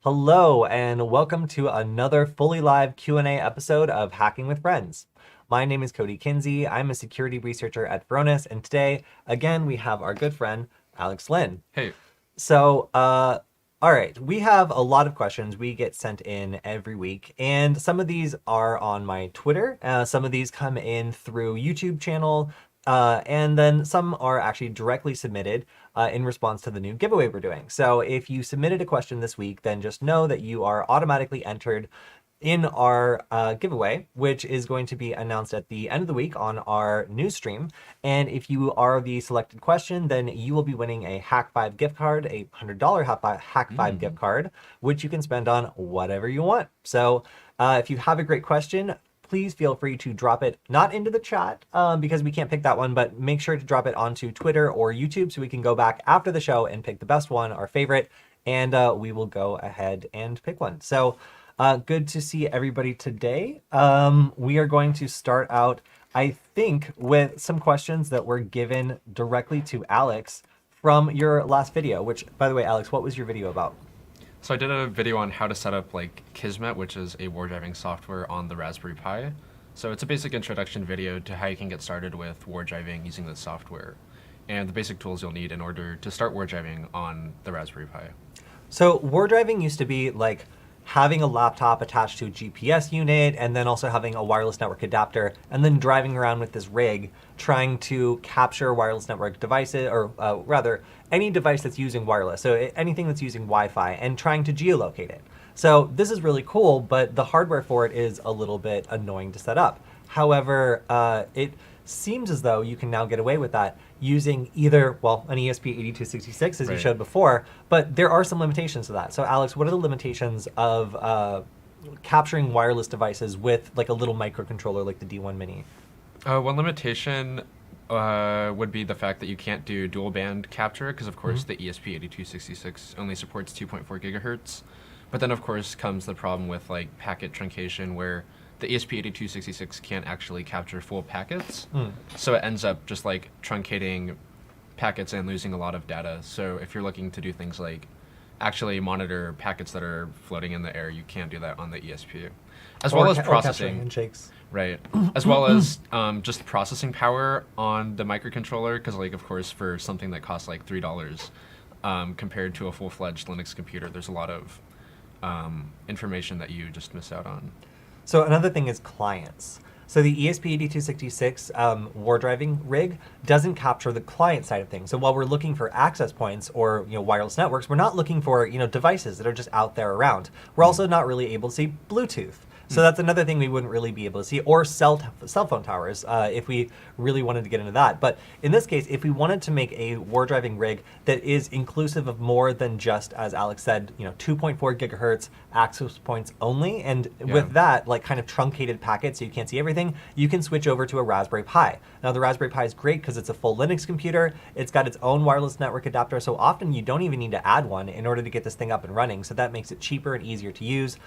Hello and welcome to another fully live Q&A episode of Hacking with Friends. My name is Cody Kinsey. I'm a security researcher at Varonis, and today, again, we have our good friend, Alex Lynn. Hey. So, all right, we have a lot of questions we get sent in every week, and some of these are on my Twitter. Some of these come in through YouTube channel, and then some are actually directly submitted in response to the new giveaway we're doing. So if you submitted a question this week, then just know that you are automatically entered in our giveaway, which is going to be announced at the end of the week on our news stream. And if you are the selected question, then you will be winning a Hack5 gift card, a $100 Hack5 gift card, which you can spend on whatever you want. So if you have a great question, please feel free to drop it, not into the chat because we can't pick that one, but make sure to drop it onto Twitter or YouTube so we can go back after the show and pick the best one, our favorite, and we will go ahead and pick one. So good to see everybody today. We are going to start out, I think, with some questions that were given directly to Alex from your last video, which, by the way, Alex, what was your video about? So I did a video on how to set up Kismet, which is a war driving software on the Raspberry Pi. So it's a basic introduction video to how you can get started with war driving using this software and the basic tools you'll need in order to start war driving on the Raspberry Pi. So war driving used to be like having a laptop attached to a GPS unit and then also having a wireless network adapter and then driving around with this rig trying to capture wireless network devices, or rather any device that's using wireless, so anything that's using Wi-Fi, and trying to geolocate it. So this is really cool, but the hardware for it is a little bit annoying to set up. However, it seems as though you can now get away with that using either, well, an ESP8266, as you showed before, but there are some limitations to that. So Alex, what are the limitations of capturing wireless devices with like a little microcontroller like the D1 Mini? One limitation would be the fact that you can't do dual band capture because, of course, the ESP8266 only supports 2.4 gigahertz. But then, of course, comes the problem with packet truncation where the ESP8266 can't actually capture full packets. So it ends up just truncating packets and losing a lot of data. So if you're looking to do things like actually monitor packets that are floating in the air, you can't do that on the ESP. As well as processing. Handshakes. Right. As well as just processing power on the microcontroller, because of course, for something that costs $3, compared to a full-fledged Linux computer, there's a lot of information that you just miss out on. So another thing is clients. So the ESP8266 war driving rig doesn't capture the client side of things. So while we're looking for access points or wireless networks, we're not looking for devices that are just out there around. We're also not really able to see Bluetooth. So that's another thing we wouldn't really be able to see, or cell phone towers if we really wanted to get into that. But in this case, if we wanted to make a war driving rig that is inclusive of more than just, as Alex said, 2.4 gigahertz access points only, and with that, kind of truncated packets so you can't see everything, you can switch over to a Raspberry Pi. Now the Raspberry Pi is great because it's a full Linux computer. It's got its own wireless network adapter, so often you don't even need to add one in order to get this thing up and running. So that makes it cheaper and easier to use.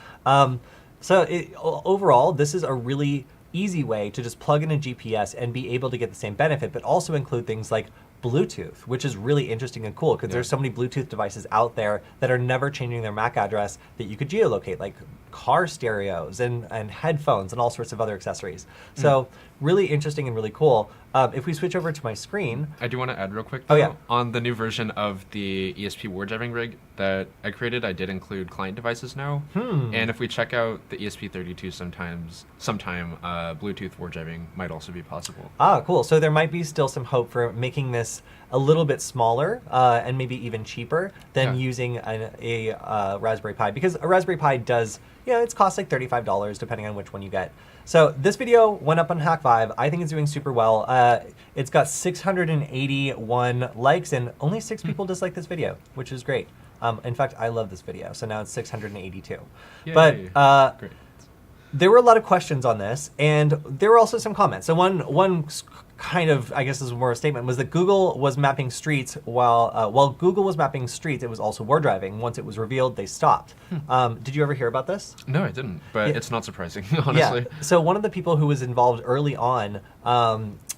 So overall, this is a really easy way to just plug in a GPS and be able to get the same benefit, but also include things like Bluetooth, which is really interesting and cool because there's so many Bluetooth devices out there that are never changing their MAC address that you could geolocate, like car stereos and headphones and all sorts of other accessories. So really interesting and really cool. If we switch over to my screen. I do want to add real quick, though, on the new version of the ESP war driving rig that I created, I did include client devices now. And if we check out the ESP32 sometime Bluetooth war driving might also be possible. Ah, cool. So there might be still some hope for making this a little bit smaller and maybe even cheaper than using a Raspberry Pi, because a Raspberry Pi does, it costs $35 depending on which one you get. So this video went up on Hack5. I think it's doing super well. It's got 681 likes and only 6 people dislike this video, which is great. In fact, I love this video, so now it's 682. Yay. But Great. There were a lot of questions on this, and there were also some comments. So one kind of, I guess this is more a statement, was that Google was mapping streets while Google was mapping streets, it was also war driving. Once it was revealed, they stopped. Did you ever hear about this? No, I didn't, but it's not surprising, honestly. Yeah. So one of the people who was involved early on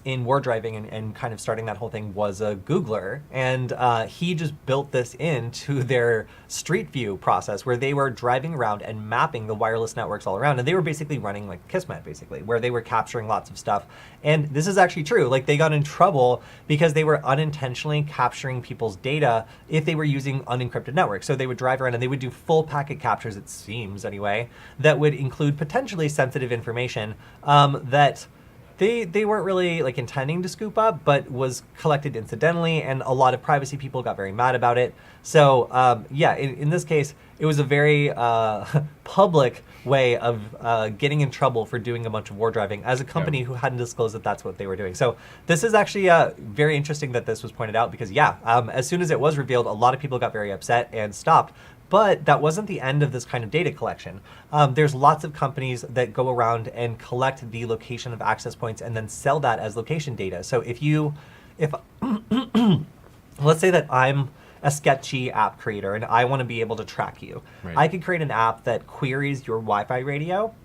in war driving and kind of starting that whole thing was a Googler, and he just built this into their Street View process where they were driving around and mapping the wireless networks all around, and they were basically running like Kismet, basically, where they were capturing lots of stuff. And this is actually true. Like, they got in trouble because they were unintentionally capturing people's data if they were using unencrypted networks. So they would drive around and they would do full packet captures, it seems anyway, that would include potentially sensitive information that they weren't really like intending to scoop up, but was collected incidentally, and a lot of privacy people got very mad about it. So yeah, in this case, it was a very public way of getting in trouble for doing a bunch of war driving as a company who hadn't disclosed that that's what they were doing. So this is actually very interesting that this was pointed out, because yeah, as soon as it was revealed, a lot of people got very upset and stopped. But that wasn't the end of this kind of data collection. There's lots of companies that go around and collect the location of access points and then sell that as location data. So if let's say that I'm a sketchy app creator and I want to be able to track you. Right. I could create an app that queries your Wi-Fi radio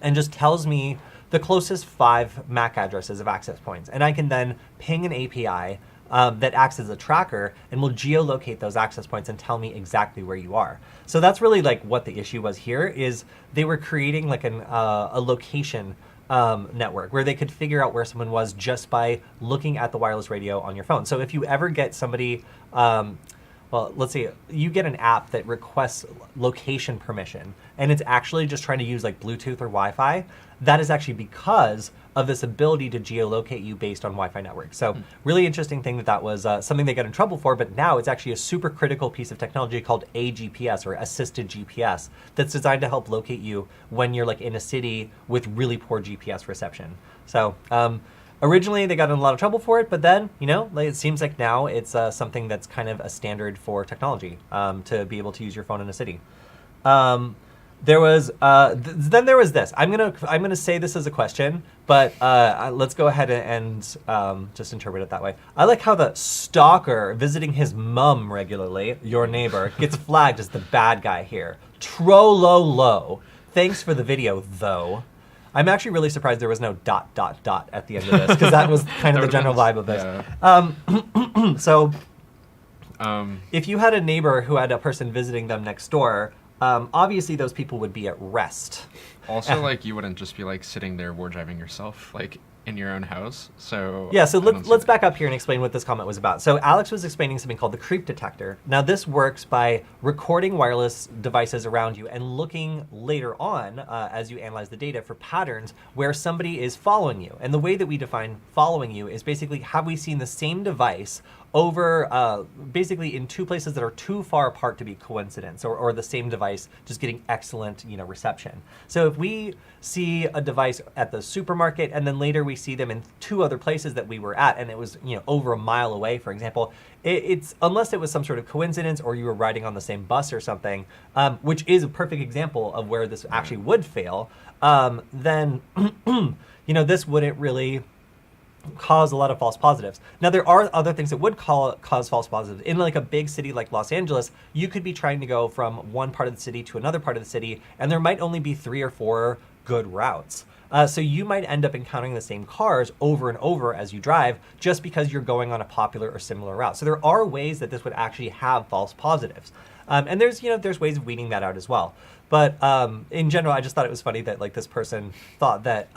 and just tells me the closest 5 MAC addresses of access points. And I can then ping an API that acts as a tracker and will geolocate those access points and tell me exactly where you are. So that's really like what the issue was here, is they were creating like a location network where they could figure out where someone was just by looking at the wireless radio on your phone. So if you ever get somebody, well, let's say you get an app that requests location permission and it's actually just trying to use like Bluetooth or Wi-Fi, that is actually because of this ability to geolocate you based on Wi-Fi networks. So really interesting thing that was something they got in trouble for, but now it's actually a super critical piece of technology called AGPS, or assisted GPS, that's designed to help locate you when you're like in a city with really poor GPS reception. So originally they got in a lot of trouble for it, but then, you know, like, it seems like now it's something that's kind of a standard for technology to be able to use your phone in a city. There was then there was this. I'm gonna say this as a question, but let's go ahead and just interpret it that way. I like how the stalker visiting his mum regularly, your neighbor, gets flagged as the bad guy here. Trololo. Thanks for the video, though. I'm actually really surprised there was no ... at the end of this, because that was kind of the general vibe of this. Yeah. So, if you had a neighbor who had a person visiting them next door, obviously those people would be at rest. Also, like, you wouldn't just be like sitting there war driving yourself, like in your own house. So yeah, so let's back up here and explain what this comment was about. So Alex was explaining something called the Creep Detector. Now this works by recording wireless devices around you and looking later on, as you analyze the data, for patterns where somebody is following you. And the way that we define following you is basically, have we seen the same device over basically in 2 places that are too far apart to be coincidence, or the same device just getting excellent, you know, reception. So if we see a device at the supermarket and then later we see them in 2 other places that we were at, and it was, you know, over a mile away, for example, it's unless it was some sort of coincidence or you were riding on the same bus or something, which is a perfect example of where this actually would fail, then you know, this wouldn't really cause a lot of false positives. Now, there are other things that would cause false positives. In like a big city like Los Angeles, you could be trying to go from one part of the city to another part of the city, and there might only be 3 or 4 good routes. So you might end up encountering the same cars over and over as you drive, just because you're going on a popular or similar route. So there are ways that this would actually have false positives. And there's ways of weeding that out as well. But in general, I just thought it was funny that like this person thought that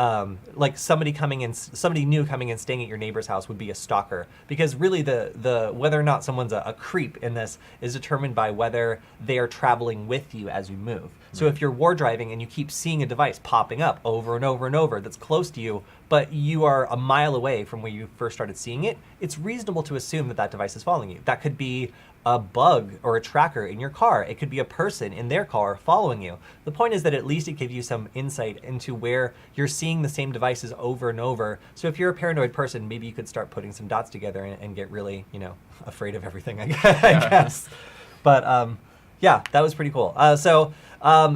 like somebody new coming in, staying at your neighbor's house would be a stalker, because really the whether or not someone's a creep in this is determined by whether they are traveling with you as you move. So if you're war driving and you keep seeing a device popping up over and over and over that's close to you, but you are a mile away from where you first started seeing it, it's reasonable to assume that that device is following you. That could be a bug or a tracker in your car. It could be a person in their car following you. The point is that at least it gives you some insight into where you're seeing the same devices over and over. So if you're a paranoid person, maybe you could start putting some dots together and get really, you know, afraid of everything, I guess. But yeah, that was pretty cool.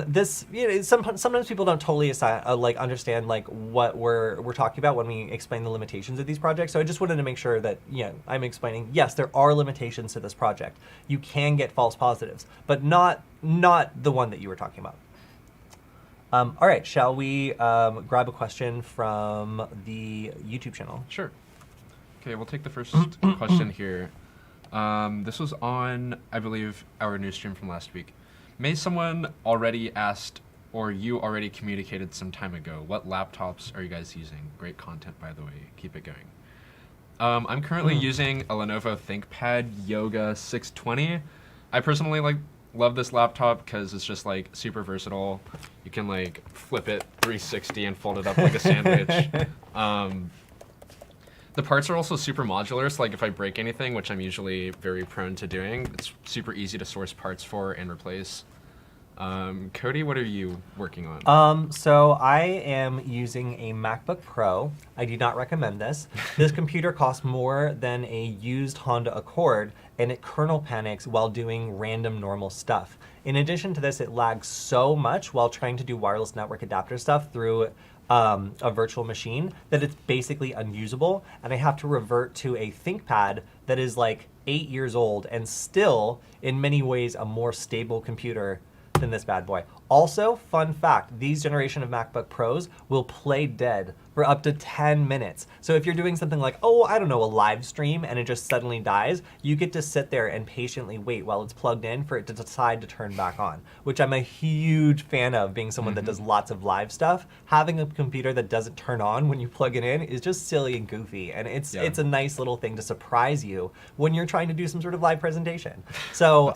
This, you know, sometimes people don't totally like understand like what we're talking about when we explain the limitations of these projects. So I just wanted to make sure that, you know, I'm explaining, yes, there are limitations to this project. You can get false positives, but not the one that you were talking about. All right, shall we grab a question from the YouTube channel? Sure. Okay, we'll take the first question here. This was on, I believe, our news stream from last week. May someone already asked, or you already communicated some time ago, what laptops are you guys using? Great content, by the way. Keep it going. I'm currently using a Lenovo ThinkPad Yoga 620. I personally love this laptop because it's just super versatile. You can flip it 360 and fold it up like a sandwich. The parts are also super modular, so if I break anything, which I'm usually very prone to doing, it's super easy to source parts for and replace. Cody, what are you working on? So I am using a MacBook Pro. I do not recommend this. This computer costs more than a used Honda Accord, and it kernel panics while doing random normal stuff. In addition to this, it lags so much while trying to do wireless network adapter stuff through a virtual machine that it's basically unusable, and I have to revert to a ThinkPad that is 8 years old and still, in many ways, a more stable computer than this bad boy. Also, fun fact, these generation of MacBook Pros will play dead for up to 10 minutes. So if you're doing something like, oh, I don't know, a live stream and it just suddenly dies, you get to sit there and patiently wait while it's plugged in for it to decide to turn back on, which I'm a huge fan of, being someone that does lots of live stuff. Having a computer that doesn't turn on when you plug it in is just silly and goofy, and it's a nice little thing to surprise you when you're trying to do some sort of live presentation. So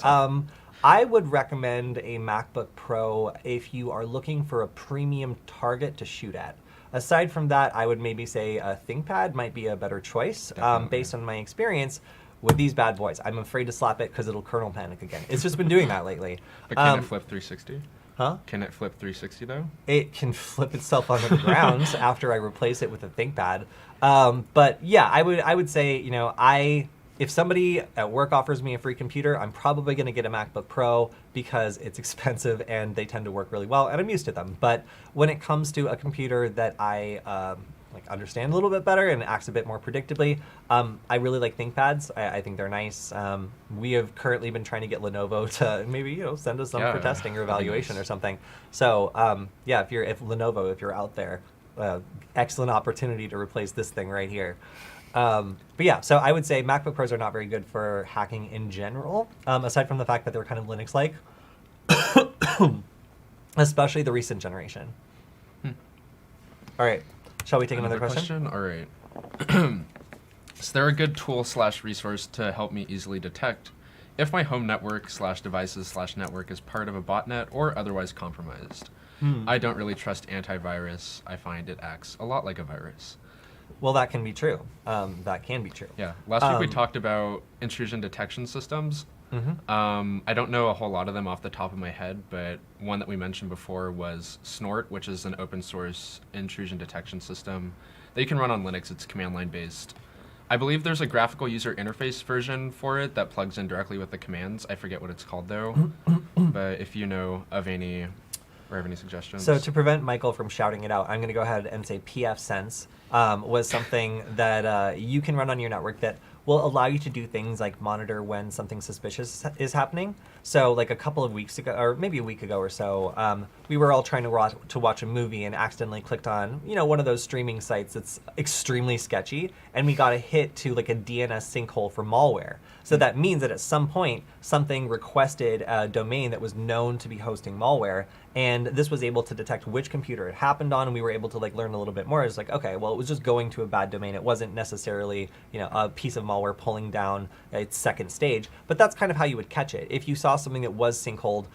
I would recommend a MacBook Pro if you are looking for a premium target to shoot at. Aside from that, I would maybe say a ThinkPad might be a better choice based on my experience with these bad boys. I'm afraid to slap it because it'll kernel panic again. It's just been doing that lately. But can it flip 360? Huh? Can it flip 360 though? It can flip itself onto the ground after I replace it with a ThinkPad. But yeah, I would say, if somebody at work offers me a free computer, I'm probably going to get a MacBook Pro because it's expensive and they tend to work really well, and I'm used to them. But when it comes to a computer that I understand a little bit better and acts a bit more predictably, I really like ThinkPads. I think they're nice. We have currently been trying to get Lenovo to maybe send us some for testing or evaluation or something. So if Lenovo, if you're out there, excellent opportunity to replace this thing right here. But yeah, so I would say MacBook Pros are not very good for hacking in general, aside from the fact that they're kind of Linux-like, especially the recent generation. All right, shall we take another question? All right. Is there a good tool/resource to help me easily detect if my home network/devices/network is part of a botnet or otherwise compromised? I don't really trust antivirus. I find it acts a lot like a virus. Well, that can be true. That can be true. Yeah. Last week we talked about intrusion detection systems. I don't know a whole lot of them off the top of my head, but one that we mentioned before was Snort, which is an open source intrusion detection system that you can run on Linux. It's command line based. I believe there's a graphical user interface version for it that plugs in directly with the commands. I forget what it's called though, but if you know of any or have any suggestions. So to prevent Michael from shouting it out, I'm going to go ahead and say Pfsense was something that you can run on your network that will allow you to do things like monitor when something suspicious is happening. So like a couple of weeks ago, or maybe a week ago or so, we were all trying to watch a movie and accidentally clicked on, one of those streaming sites that's extremely sketchy, and we got a hit to like a DNS sinkhole for malware. So that means that at some point, something requested a domain that was known to be hosting malware, and this was able to detect which computer it happened on, and we were able to learn a little bit more. It's like, okay, well, it was just going to a bad domain. It wasn't necessarily, a piece of malware pulling down its second stage, but that's kind of how you would catch it. If you saw something that was sinkholed,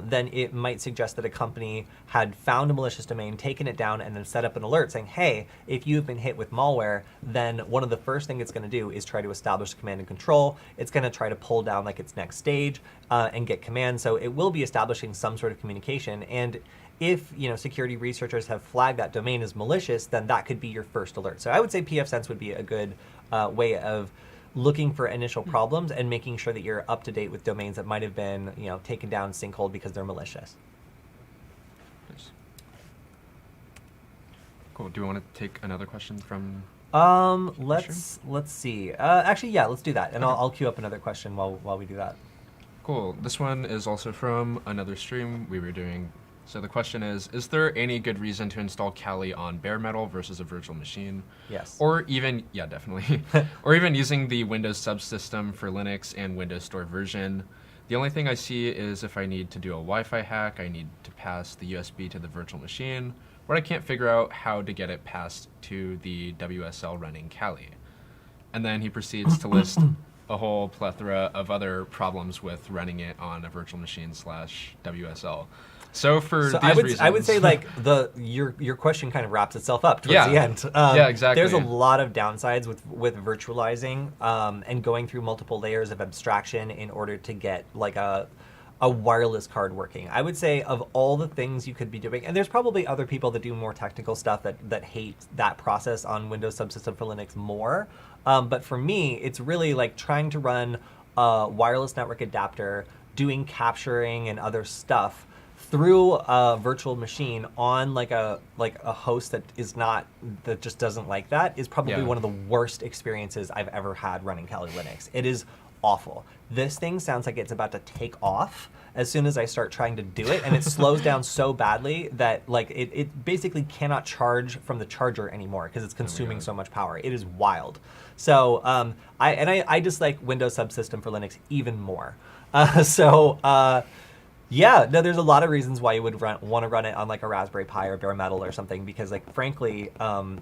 then it might suggest that a company had found a malicious domain, taken it down, and then set up an alert saying, hey, if you've been hit with malware, then one of the first things it's going to do is try to establish command and control. It's going to try to pull down its next stage and get commands. So it will be establishing some sort of communication. And if security researchers have flagged that domain as malicious, then that could be your first alert. So I would say Pfsense would be a good way of looking for initial problems and making sure that you're up to date with domains that might have been taken down, sinkholed because they're malicious. Nice. Cool. Do you want to take another question from? Let's see. Actually, yeah, let's do that, and I'll queue up another question while we do that. Cool. This one is also from another stream we were doing So the question is there any good reason to install Cali on bare metal versus a virtual machine? Yes. Or even, yeah, definitely. Or even using the Windows subsystem for Linux and Windows Store version. The only thing I see is if I need to do a Wi-Fi hack, I need to pass the USB to the virtual machine, but I can't figure out how to get it passed to the WSL running Cali. And then he proceeds to list a whole plethora of other problems with running it on a virtual machine / WSL. So for these reasons, I would say like your question kind of wraps itself up towards the end. Yeah, exactly. There's a lot of downsides with virtualizing and going through multiple layers of abstraction in order to get like a wireless card working. I would say of all the things you could be doing, and there's probably other people that do more technical stuff that hate that process on Windows subsystem for Linux more. But for me, it's really like trying to run a wireless network adapter, doing capturing and other stuff through a virtual machine on like a host that just doesn't like that is probably one of the worst experiences I've ever had running Kali Linux. It is awful. This thing sounds like it's about to take off as soon as I start trying to do it, and it slows down so badly that like it basically cannot charge from the charger anymore because it's consuming so much power. It is wild. So I dislike Windows subsystem for Linux even more. Yeah, no, there's a lot of reasons why you would want to run it on like a Raspberry Pi or bare metal or something, because like frankly,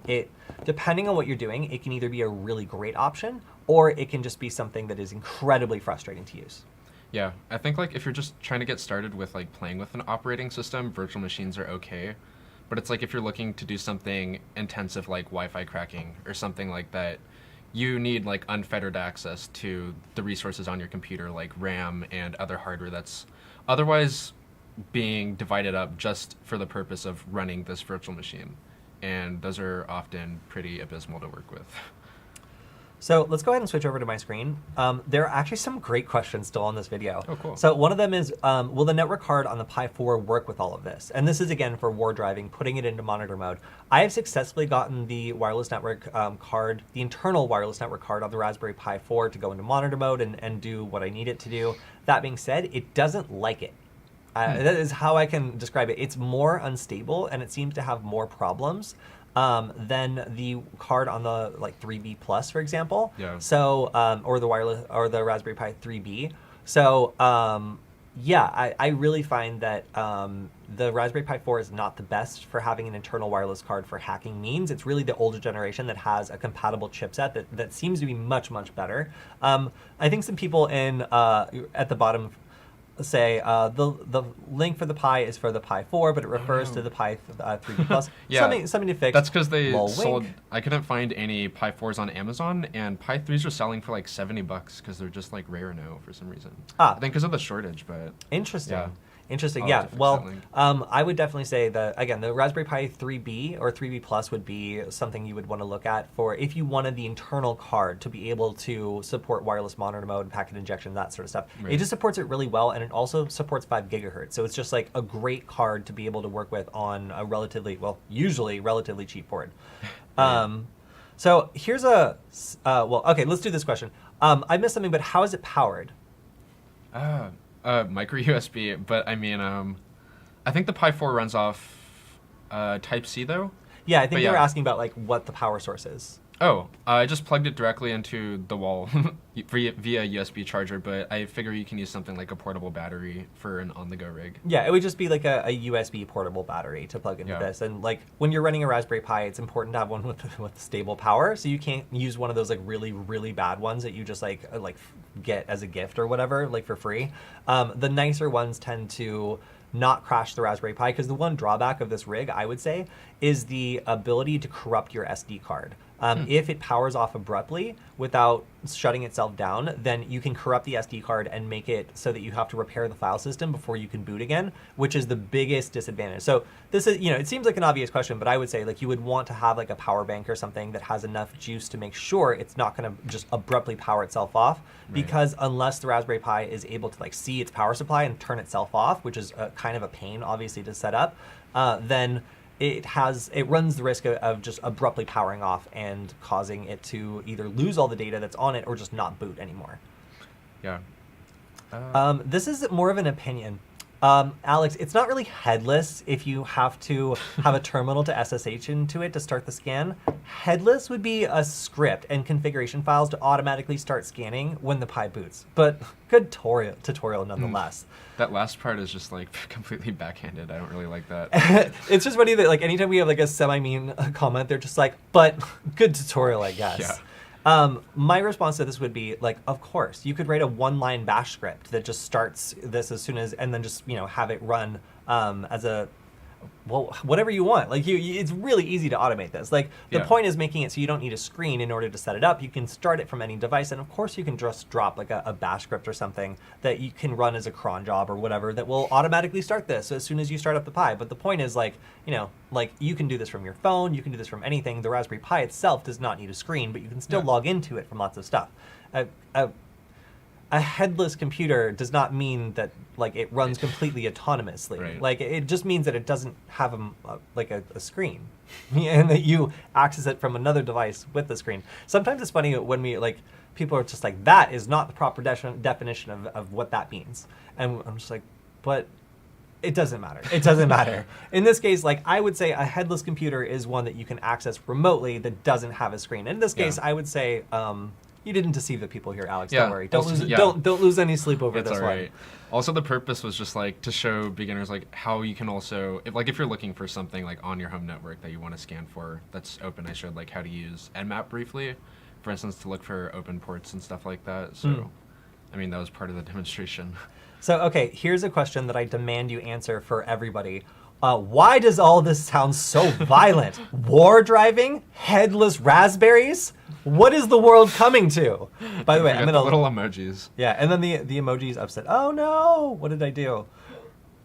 it depending on what you're doing, it can either be a really great option or it can just be something that is incredibly frustrating to use. Yeah, I think like if you're just trying to get started with like playing with an operating system, virtual machines are okay. But it's like if you're looking to do something intensive like Wi-Fi cracking or something like that, you need like unfettered access to the resources on your computer like RAM and other hardware that's otherwise being divided up just for the purpose of running this virtual machine. And those are often pretty abysmal to work with. So let's go ahead and switch over to my screen. There are actually some great questions still on this video. Oh, cool. So one of them is, will the network card on the Pi 4 work with all of this? And this is, again, for war driving, putting it into monitor mode. I have successfully gotten the wireless network card, the internal wireless network card on the Raspberry Pi 4 to go into monitor mode and do what I need it to do. That being said, it doesn't like it. That is how I can describe it. It's more unstable, and it seems to have more problems than the card on the like 3B Plus, for example. Yeah. So or the wireless or the Raspberry Pi 3B. So yeah, I really find that the Raspberry Pi 4 is not the best for having an internal wireless card for hacking means. It's really the older generation that has a compatible chipset that seems to be much, much better. I think some people at the bottom say the link for the Pi is for the Pi 4, but it refers to the Pi 3B Plus. Yeah, something to fix. That's because they sold. Wink. I couldn't find any Pi 4s on Amazon, and Pi 3s are selling for like $70 because they're just like rare now for some reason. I think because of the shortage, but interesting. Yeah. Interesting. I'll Yeah. have to fix Well, that link. I would definitely say that again, the Raspberry Pi 3B or 3B Plus would be something you would want to look at for if you wanted the internal card to be able to support wireless monitor mode, packet injection, that sort of stuff. Right. It just supports it really well, and it also supports 5 gigahertz. So it's just like a great card to be able to work with on a usually relatively cheap board. So here's okay, let's do this question. I missed something, but how is it powered? Micro USB, but I mean, I think the Pi 4 runs off Type C though. Yeah, I think they were asking about like what the power source is. Oh, I just plugged it directly into the wall via USB charger, but I figure you can use something like a portable battery for an on-the-go rig. Yeah, it would just be like a USB portable battery to plug into this. And like when you're running a Raspberry Pi, it's important to have one with stable power. So you can't use one of those like really, really bad ones that you just like get as a gift or whatever, like for free. The nicer ones tend to not crash the Raspberry Pi, because the one drawback of this rig, I would say, is the ability to corrupt your SD card. If it powers off abruptly without shutting itself down, then you can corrupt the SD card and make it so that you have to repair the file system before you can boot again, which is the biggest disadvantage. So this is, it seems like an obvious question, but I would say like you would want to have like a power bank or something that has enough juice to make sure it's not going to just abruptly power itself off, because unless the Raspberry Pi is able to like see its power supply and turn itself off, which is kind of a pain obviously to set up, then it runs the risk of just abruptly powering off and causing it to either lose all the data that's on it or just not boot anymore. Yeah. This is more of an opinion. Alex, it's not really headless if you have to have a terminal to SSH into it to start the scan. Headless would be a script and configuration files to automatically start scanning when the Pi boots. But good tutorial nonetheless. That last part is just like completely backhanded. I don't really like that. It's just funny that like anytime we have like a semi-mean comment, they're just like, but good tutorial, I guess. Yeah. My response to this would be like, of course, you could write a one-line bash script that just starts this as soon as, and then just, have it run as a, well, whatever you want. Like it's really easy to automate this. Like the point is making it so you don't need a screen in order to set it up. You can start it from any device, and of course you can just drop like a bash script or something that you can run as a cron job or whatever that will automatically start this as soon as you start up the Pi. But the point is like, like you can do this from your phone, you can do this from anything. The Raspberry Pi itself does not need a screen, but you can still log into it from lots of stuff. A headless computer does not mean that like it runs completely autonomously. Right. Like it just means that it doesn't have a screen, and that you access it from another device with the screen. Sometimes it's funny when people are just like, that is not the proper definition of what that means, and I'm just like, but it doesn't matter. It doesn't matter. In this case, like I would say a headless computer is one that you can access remotely that doesn't have a screen. In this case, I would say. You didn't deceive the people here, Alex. Don't worry. Don't lose any sleep over this one. Also, the purpose was just like to show beginners like how you can also, if you're looking for something like on your home network that you want to scan for that's open. I showed like how to use Nmap briefly, for instance, to look for open ports and stuff like that. So, I mean, that was part of the demonstration. So, okay, here's a question that I demand you answer for everybody. Why does all this sound so violent? War driving? Headless raspberries? What is the world coming to? By the way, I'm gonna little emojis. Yeah, and then the emojis upset. Oh no! What did I do?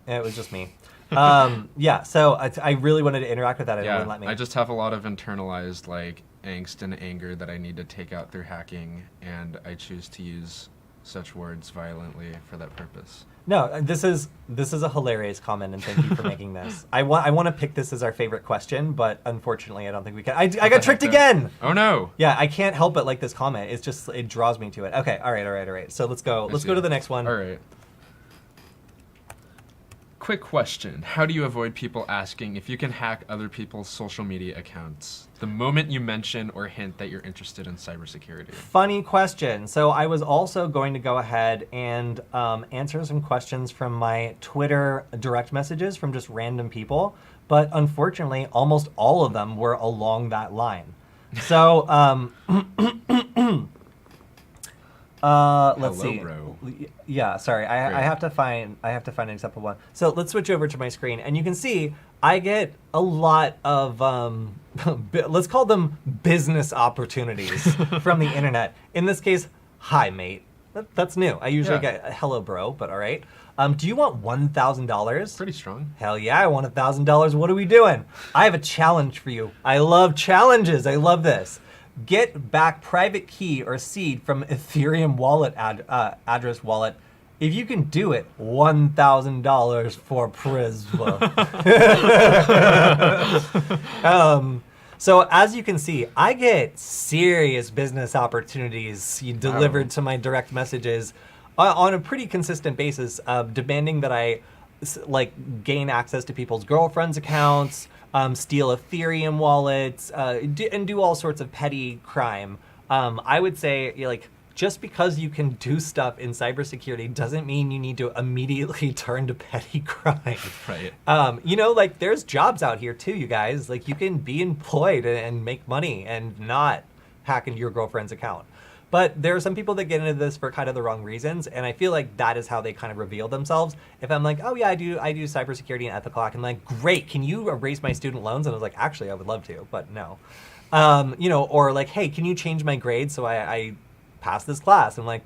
It was just me. Yeah, so I really wanted to interact with that, and it wouldn't let me. I just have a lot of internalized like angst and anger that I need to take out through hacking, and I choose to use such words violently for that purpose. No, this is a hilarious comment, and thank you for making this. I want to pick this as our favorite question, but unfortunately, I don't think we can. I got tricked again. Oh no! Yeah, I can't help but like this comment. It's just it draws me to it. Okay, all right. So let's go. Let's go to the next one. All right. Quick question. How do you avoid people asking if you can hack other people's social media accounts the moment you mention or hint that you're interested in cybersecurity? Funny question. So I was also going to go ahead and answer some questions from my Twitter direct messages from just random people, but unfortunately, almost all of them were along that line. So let's see. Bro. Yeah, sorry. I have to find an example one. So let's switch over to my screen, and you can see I get a lot of let's call them business opportunities from the internet. In this case, hi mate. That's new. I usually get hello bro, but all right. Do you want $1,000? Pretty strong. Hell yeah, I want $1,000. What are we doing? I have a challenge for you. I love challenges. I love this. Get back private key or seed from Ethereum wallet address wallet. If you can do it, $1,000 for Prisma. So as you can see, I get serious business opportunities delivered to my direct messages on a pretty consistent basis, demanding that I gain access to people's girlfriends' accounts, steal Ethereum wallets, and do all sorts of petty crime. I would say, just because you can do stuff in cybersecurity doesn't mean you need to immediately turn to petty crime. Right. There's jobs out here too, you guys. You can be employed and make money and not hack into your girlfriend's account. But there are some people that get into this for kind of the wrong reasons, and I feel like that is how they kind of reveal themselves. If I'm like, oh yeah, I do cybersecurity and ethical hacking, like, great, can you erase my student loans? And I was like, actually, I would love to, but no. Or like, hey, can you change my grade so I pass this class? I'm like,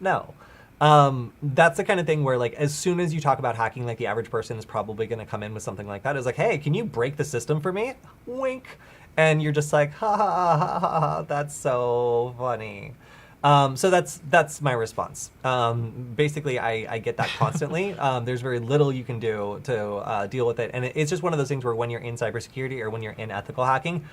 no. That's the kind of thing where as soon as you talk about hacking, the average person is probably going to come in with something like that. It's like, hey, can you break the system for me? Wink. And you're just like, ha ha ha ha ha, that's so funny. So that's my response. Basically, I get that constantly. There's very little you can do to deal with it. And it's just one of those things where when you're in cybersecurity or when you're in ethical hacking,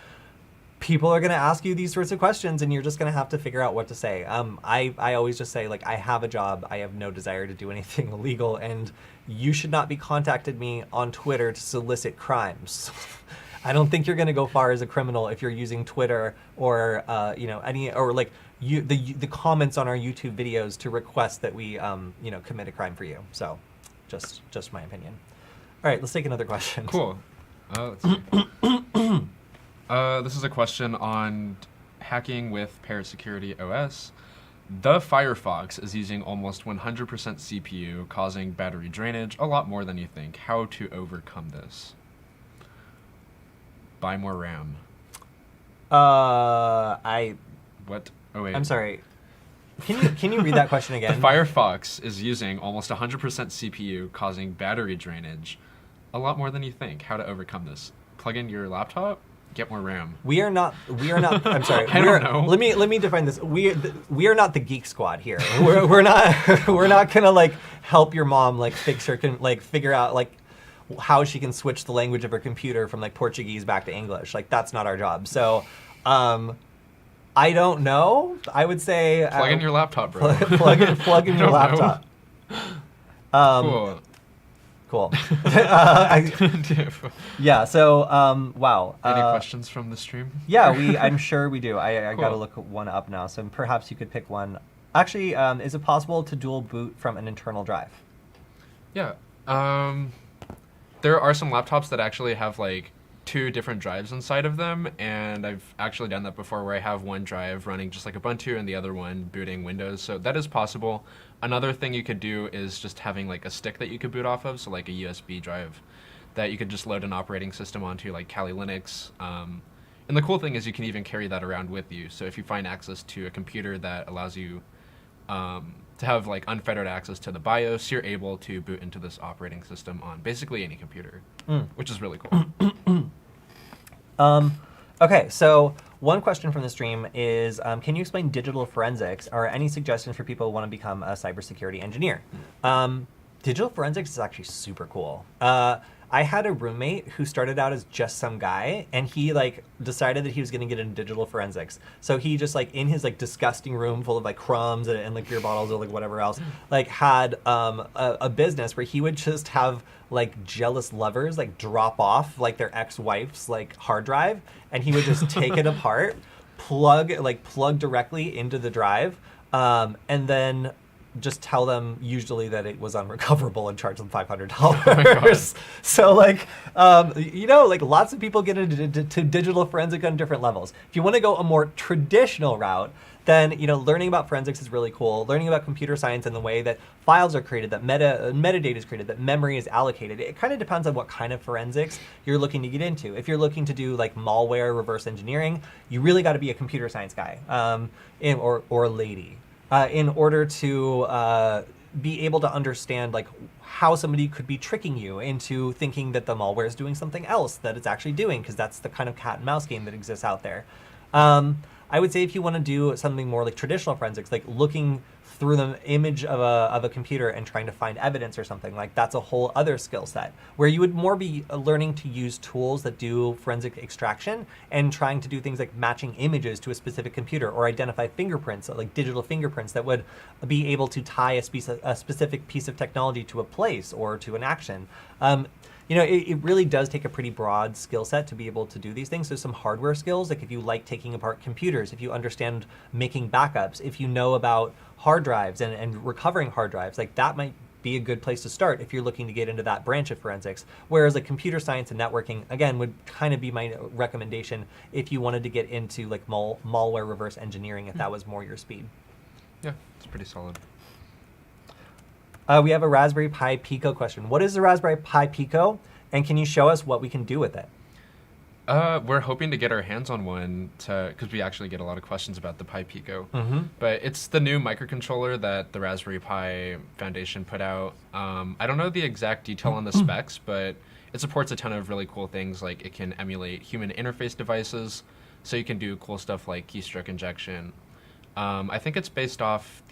people are going to ask you these sorts of questions, and you're just going to have to figure out what to say. I always just say, like, I have a job. I have no desire to do anything illegal, and you should not be contacting me on Twitter to solicit crimes. I don't think you're going to go far as a criminal if you're using Twitter or the comments on our YouTube videos to request that we commit a crime for you. So, just my opinion. All right, let's take another question. Cool. Let's see. This is a question on hacking with Parasecurity OS. The Firefox is using almost 100% CPU, causing battery drainage, a lot more than you think. How to overcome this? Buy more RAM. What? Oh wait. I'm sorry. Can you read that question again? The Firefox is using almost 100% CPU, causing battery drainage, a lot more than you think. How to overcome this? Plug in your laptop. Get more RAM. We are not. I'm sorry. I don't know. Let me define this. We are not the Geek Squad here. We're not we're not gonna like help your mom like figure out like how she can switch the language of her computer from like Portuguese back to English. Like that's not our job. So, I don't know. I would say plug in your laptop, bro. plug in your laptop. Cool. Cool. Yeah. So, wow. Any questions from the stream? Yeah, I'm sure we do. I Cool. got to look one up now. So perhaps you could pick one. Actually, is it possible to dual boot from an internal drive? Yeah. There are some laptops that actually have like 2 different drives inside of them, and I've actually done that before where I have one drive running just like Ubuntu and the other one booting Windows, so that is possible. Another thing you could do is just having like a stick that you could boot off of, so like a USB drive that you could just load an operating system onto, like Kali Linux. And the cool thing is you can even carry that around with you, so if you find access to a computer that allows you to have like unfettered access to the BIOS, you're able to boot into this operating system on basically any computer, which is really cool. Okay, so one question from the stream is, can you explain digital forensics or any suggestions for people who want to become a cybersecurity engineer? Digital forensics is actually super cool. I had a roommate who started out as just some guy, and he like decided that he was going to get into digital forensics. So he just like in his like disgusting room full of like crumbs and like beer bottles or like whatever else, like had a business where he would just have like jealous lovers like drop off like their ex-wife's like hard drive, and he would just take it apart, plug directly into the drive, and then just tell them usually that it was unrecoverable and charge them $500. Oh so like, like lots of people get into digital forensic on different levels. If you want to go a more traditional route, then learning about forensics is really cool. Learning about computer science and the way that files are created, that metadata is created, that memory is allocated. It kind of depends on what kind of forensics you're looking to get into. If you're looking to do like malware reverse engineering, you really got to be a computer science guy, or a lady. In order to be able to understand like how somebody could be tricking you into thinking that the malware is doing something else that it's actually doing, because that's the kind of cat and mouse game that exists out there. I would say if you want to do something more like traditional forensics, like looking through the image of a computer and trying to find evidence or something, like that's a whole other skill set where you would more be learning to use tools that do forensic extraction and trying to do things like matching images to a specific computer or identify fingerprints, like digital fingerprints that would be able to tie a specific piece of technology to a place or to an action. It really does take a pretty broad skill set to be able to do these things. So some hardware skills, like if you like taking apart computers, if you understand making backups, if you know about hard drives and recovering hard drives, like that might be a good place to start if you're looking to get into that branch of forensics. Whereas like computer science and networking, again, would kind of be my recommendation if you wanted to get into like malware reverse engineering, if that was more your speed. Yeah, it's pretty solid. We have a Raspberry Pi Pico question. What is the Raspberry Pi Pico, and can you show us what we can do with it? We're hoping to get our hands on one because we actually get a lot of questions about the Pi Pico. But it's the new microcontroller that the Raspberry Pi Foundation put out. I don't know the exact detail on the specs, but it supports a ton of really cool things. Like it can emulate human interface devices, so you can do cool stuff like keystroke injection. I think it's based off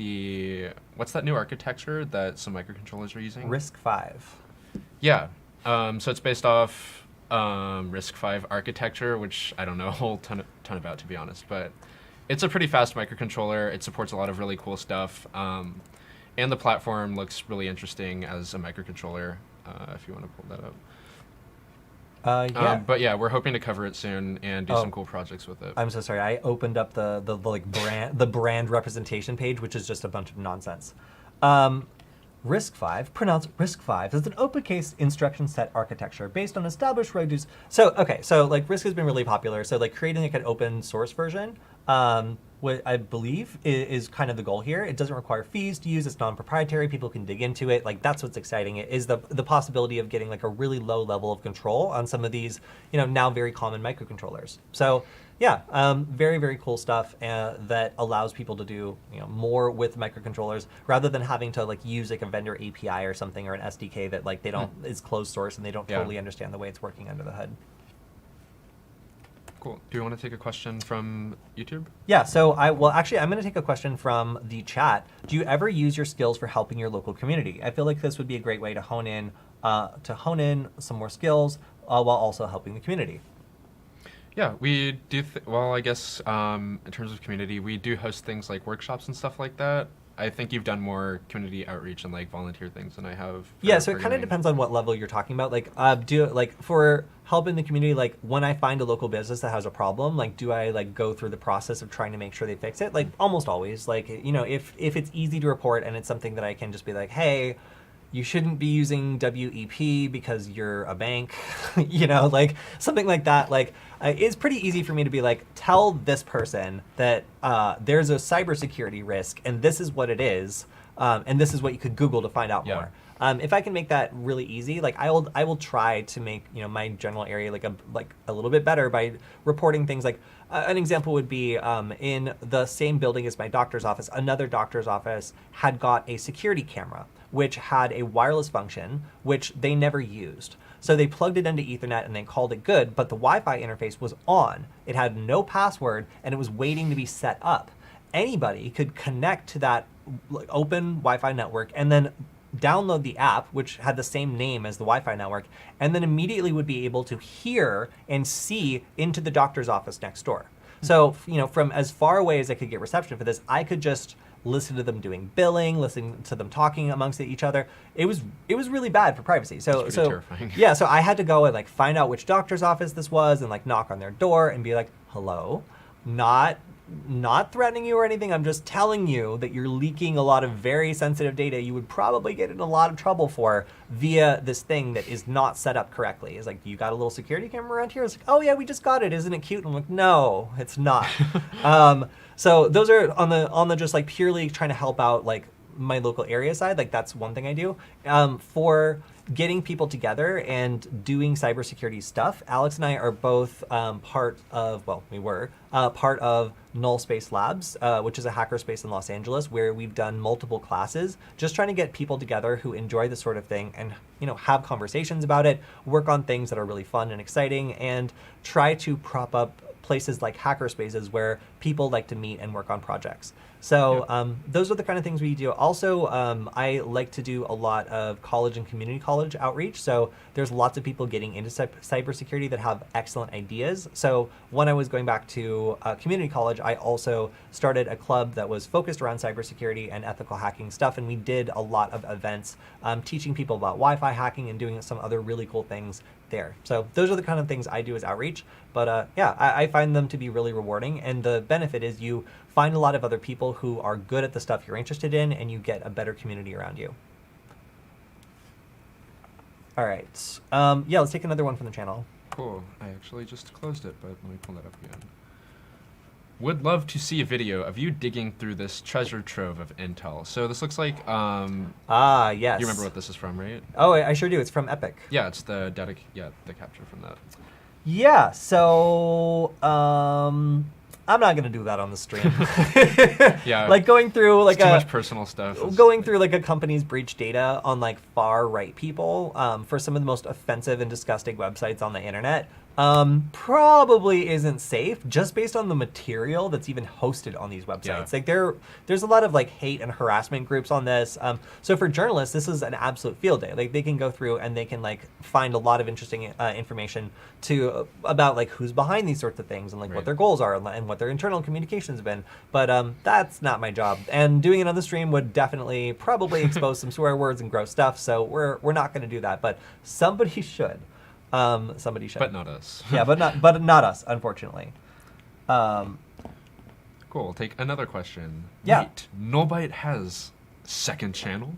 what's that new architecture that some microcontrollers are using? RISC-V. Yeah. So it's based off RISC-V architecture, which I don't know a whole ton about, to be honest, but it's a pretty fast microcontroller. It supports a lot of really cool stuff, and the platform looks really interesting as a microcontroller, if you want to pull that up. Yeah. But yeah, we're hoping to cover it soon and do some cool projects with it. I'm so sorry. I opened up the like brand representation page, which is just a bunch of nonsense. RISC-V, pronounced RISC-V, is an open case instruction set architecture based on established roadways. So like RISC has been really popular. So like creating like an open source version, what I believe is kind of the goal here. It doesn't require fees to use. It's non-proprietary. People can dig into it. Like that's what's exciting. It is the possibility of getting like a really low level of control on some of these, now very common microcontrollers. So yeah, very, very cool stuff that allows people to do more with microcontrollers rather than having to like use like a vendor API or something or an SDK that like they don't is closed source and they don't totally understand the way it's working under the hood. Cool. Do you want to take a question from YouTube? Yeah, so I'm going to take a question from the chat. Do you ever use your skills for helping your local community? I feel like this would be a great way to hone in some more skills while also helping the community. Yeah, we do. Well, I guess in terms of community, we do host things like workshops and stuff like that. I think you've done more community outreach and like volunteer things than I have. Yeah, so it kind of depends on what level you're talking about. Like, for helping the community, like when I find a local business that has a problem, like do I like go through the process of trying to make sure they fix it? Like almost always. Like if it's easy to report and it's something that I can just be like, hey, you shouldn't be using WEP because you're a bank, like something like that. Like it's pretty easy for me to be like, tell this person that there's a cybersecurity risk and this is what it is, and this is what you could Google to find out more. If I can make that really easy, like I will try to make my general area like a little bit better by reporting things like. An example would be in the same building as my doctor's office, another doctor's office had got a security camera, which had a wireless function, which they never used. So they plugged it into Ethernet and they called it good, but the Wi-Fi interface was on. It had no password and it was waiting to be set up. Anybody could connect to that open Wi-Fi network and then download the app, which had the same name as the Wi-Fi network, and then immediately would be able to hear and see into the doctor's office next door. So, from as far away as I could get reception for this, I could just listen to them doing billing, listen to them talking amongst each other. It was really bad for privacy. So terrifying. Yeah, so I had to go and like find out which doctor's office this was and like knock on their door and be like, hello, not threatening you or anything. I'm just telling you that you're leaking a lot of very sensitive data you would probably get in a lot of trouble for via this thing that is not set up correctly. It's like, you got a little security camera around here? It's like, oh yeah, we just got it. Isn't it cute? And I'm like, no, it's not. So those are on the just like purely trying to help out like my local area side. Like that's one thing I do. For getting people together and doing cybersecurity stuff, Alex and I are both part of Null Space Labs, which is a hackerspace in Los Angeles, where we've done multiple classes, just trying to get people together who enjoy this sort of thing and have conversations about it, work on things that are really fun and exciting, and try to prop up places like hackerspaces where people like to meet and work on projects. So those are the kind of things we do. Also, I like to do a lot of college and community college outreach. So there's lots of people getting into cybersecurity that have excellent ideas. So when I was going back to community college, I also started a club that was focused around cybersecurity and ethical hacking stuff. And we did a lot of events teaching people about Wi-Fi hacking and doing some other really cool things there. So those are the kind of things I do as outreach. But yeah, I find them to be really rewarding. And the benefit is you find a lot of other people who are good at the stuff you're interested in, and you get a better community around you. All right. Yeah, let's take another one from the channel. Cool. I actually just closed it, but let me pull that up again. Would love to see a video of you digging through this treasure trove of intel. So this looks like... yes. You remember what this is from, right? Oh, I sure do. It's from Epic. Yeah, it's the data... Yeah, the capture from that. Yeah, so... I'm not gonna do that on the stream. Yeah, like going through like too much personal stuff. Going through like a company's breach data on like far right people for some of the most offensive and disgusting websites on the internet Probably isn't safe just based on the material that's even hosted on these websites. Yeah. Like there's a lot of like hate and harassment groups on this. So for journalists, this is an absolute field day. Like they can go through and they can like find a lot of interesting information about like who's behind these sorts of things and like what their goals are and what their internal communications have been. But that's not my job. And doing it on the stream would definitely probably expose some swear words and gross stuff. So we're not going to do that. But somebody should. Somebody should. But not us. Yeah, but not us, unfortunately. Cool. Take another question. Yeah. Wait, Nullbyte has second channel?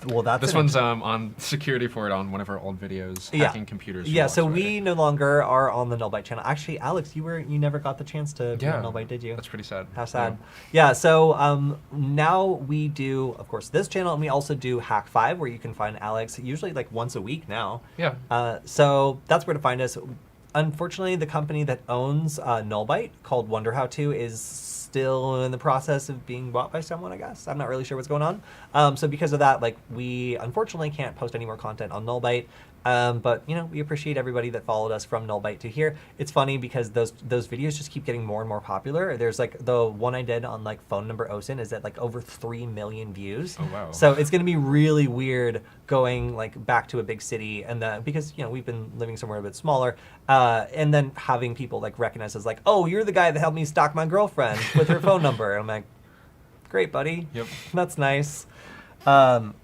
Well, that's This one's on SecurityFWD on one of our old videos, hacking computers. Yeah, so we no longer are on the Nullbyte channel. Actually, Alex, you never got the chance to be on Nullbyte, did you? That's pretty sad. How sad. Yeah, so now we do, of course, this channel, and we also do Hack 5, where you can find Alex usually like once a week now. Yeah. So that's where to find us. Unfortunately, the company that owns Nullbyte, called Wonder How To, is still in the process of being bought by someone, I guess. I'm not really sure what's going on. So because of that, like, we unfortunately can't post any more content on Nullbyte. But you know, we appreciate everybody that followed us from Nullbyte to here. It's funny because those videos just keep getting more and more popular. There's like the one I did on like phone number OSINT is at like over 3 million views. Oh wow. So it's gonna be really weird going like back to a big city and because you know we've been living somewhere a bit smaller, and then having people like recognize us like, oh, you're the guy that helped me stalk my girlfriend with her phone number. And I'm like, great, buddy. Yep. That's nice. So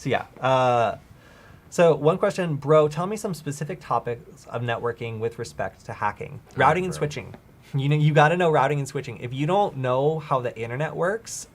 yeah. So one question, bro, tell me some specific topics of networking with respect to hacking. Routing and switching. You know, you got to know routing and switching. If you don't know how the internet works,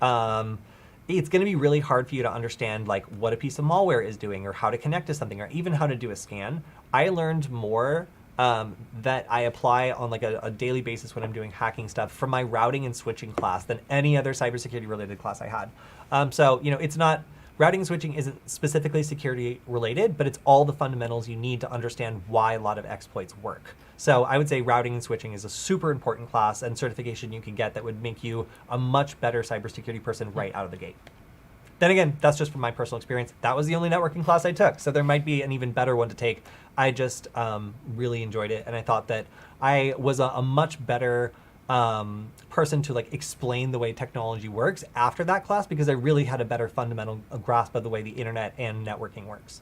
it's going to be really hard for you to understand like what a piece of malware is doing or how to connect to something or even how to do a scan. I learned more that I apply on like a daily basis when I'm doing hacking stuff from my routing and switching class than any other cybersecurity related class I had. So, you know, it's not... Routing and switching isn't specifically security related, but it's all the fundamentals you need to understand why a lot of exploits work. So I would say routing and switching is a super important class and certification you can get that would make you a much better cybersecurity person right out of the gate. Then again, that's just from my personal experience. That was the only networking class I took, so there might be an even better one to take. I just really enjoyed it, and I thought that I was a much better person to like explain the way technology works after that class because I really had a better fundamental grasp of the way the internet and networking works.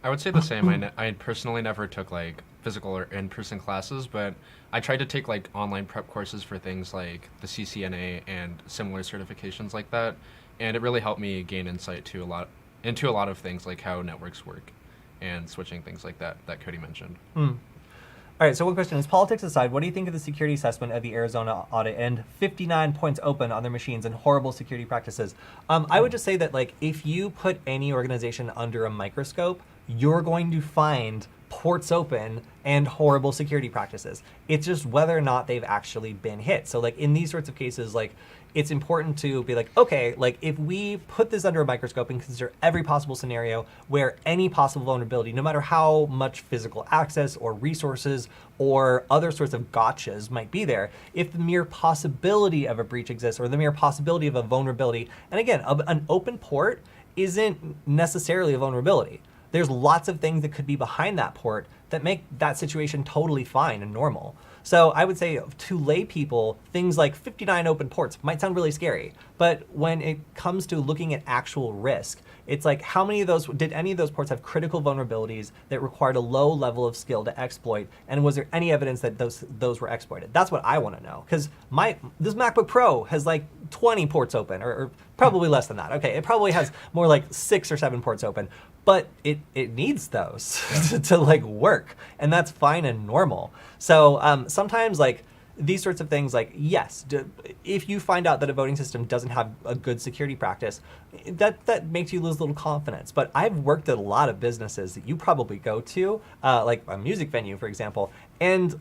I would say the same. I personally never took like physical or in-person classes, but I tried to take like online prep courses for things like the CCNA and similar certifications like that, and it really helped me gain insight into a lot of things like how networks work and switching things like that Cody mentioned. All right, so one question is, politics aside, what do you think of the security assessment of the Arizona audit and 59 points open on their machines and horrible security practices? I would just say that like if you put any organization under a microscope, you're going to find ports open and horrible security practices. It's just whether or not they've actually been hit. So like in these sorts of cases, like it's important to be like, okay, like if we put this under a microscope and consider every possible scenario where any possible vulnerability, no matter how much physical access or resources or other sorts of gotchas might be there, if the mere possibility of a breach exists or the mere possibility of a vulnerability, and again, an open port isn't necessarily a vulnerability. There's lots of things that could be behind that port that make that situation totally fine and normal. So I would say to lay people, things like 59 open ports might sound really scary, but when it comes to looking at actual risk, it's like how many of those, did any of those ports have critical vulnerabilities that required a low level of skill to exploit, and was there any evidence that those were exploited? That's what I want to know, because this MacBook Pro has like 20 ports open, or probably less than that. Okay, it probably has more like 6 or 7 ports open, but it needs those to like work, and that's fine and normal. So sometimes like these sorts of things, like yes, if you find out that a voting system doesn't have a good security practice, that makes you lose a little confidence. But I've worked at a lot of businesses that you probably go to, like a music venue, for example, and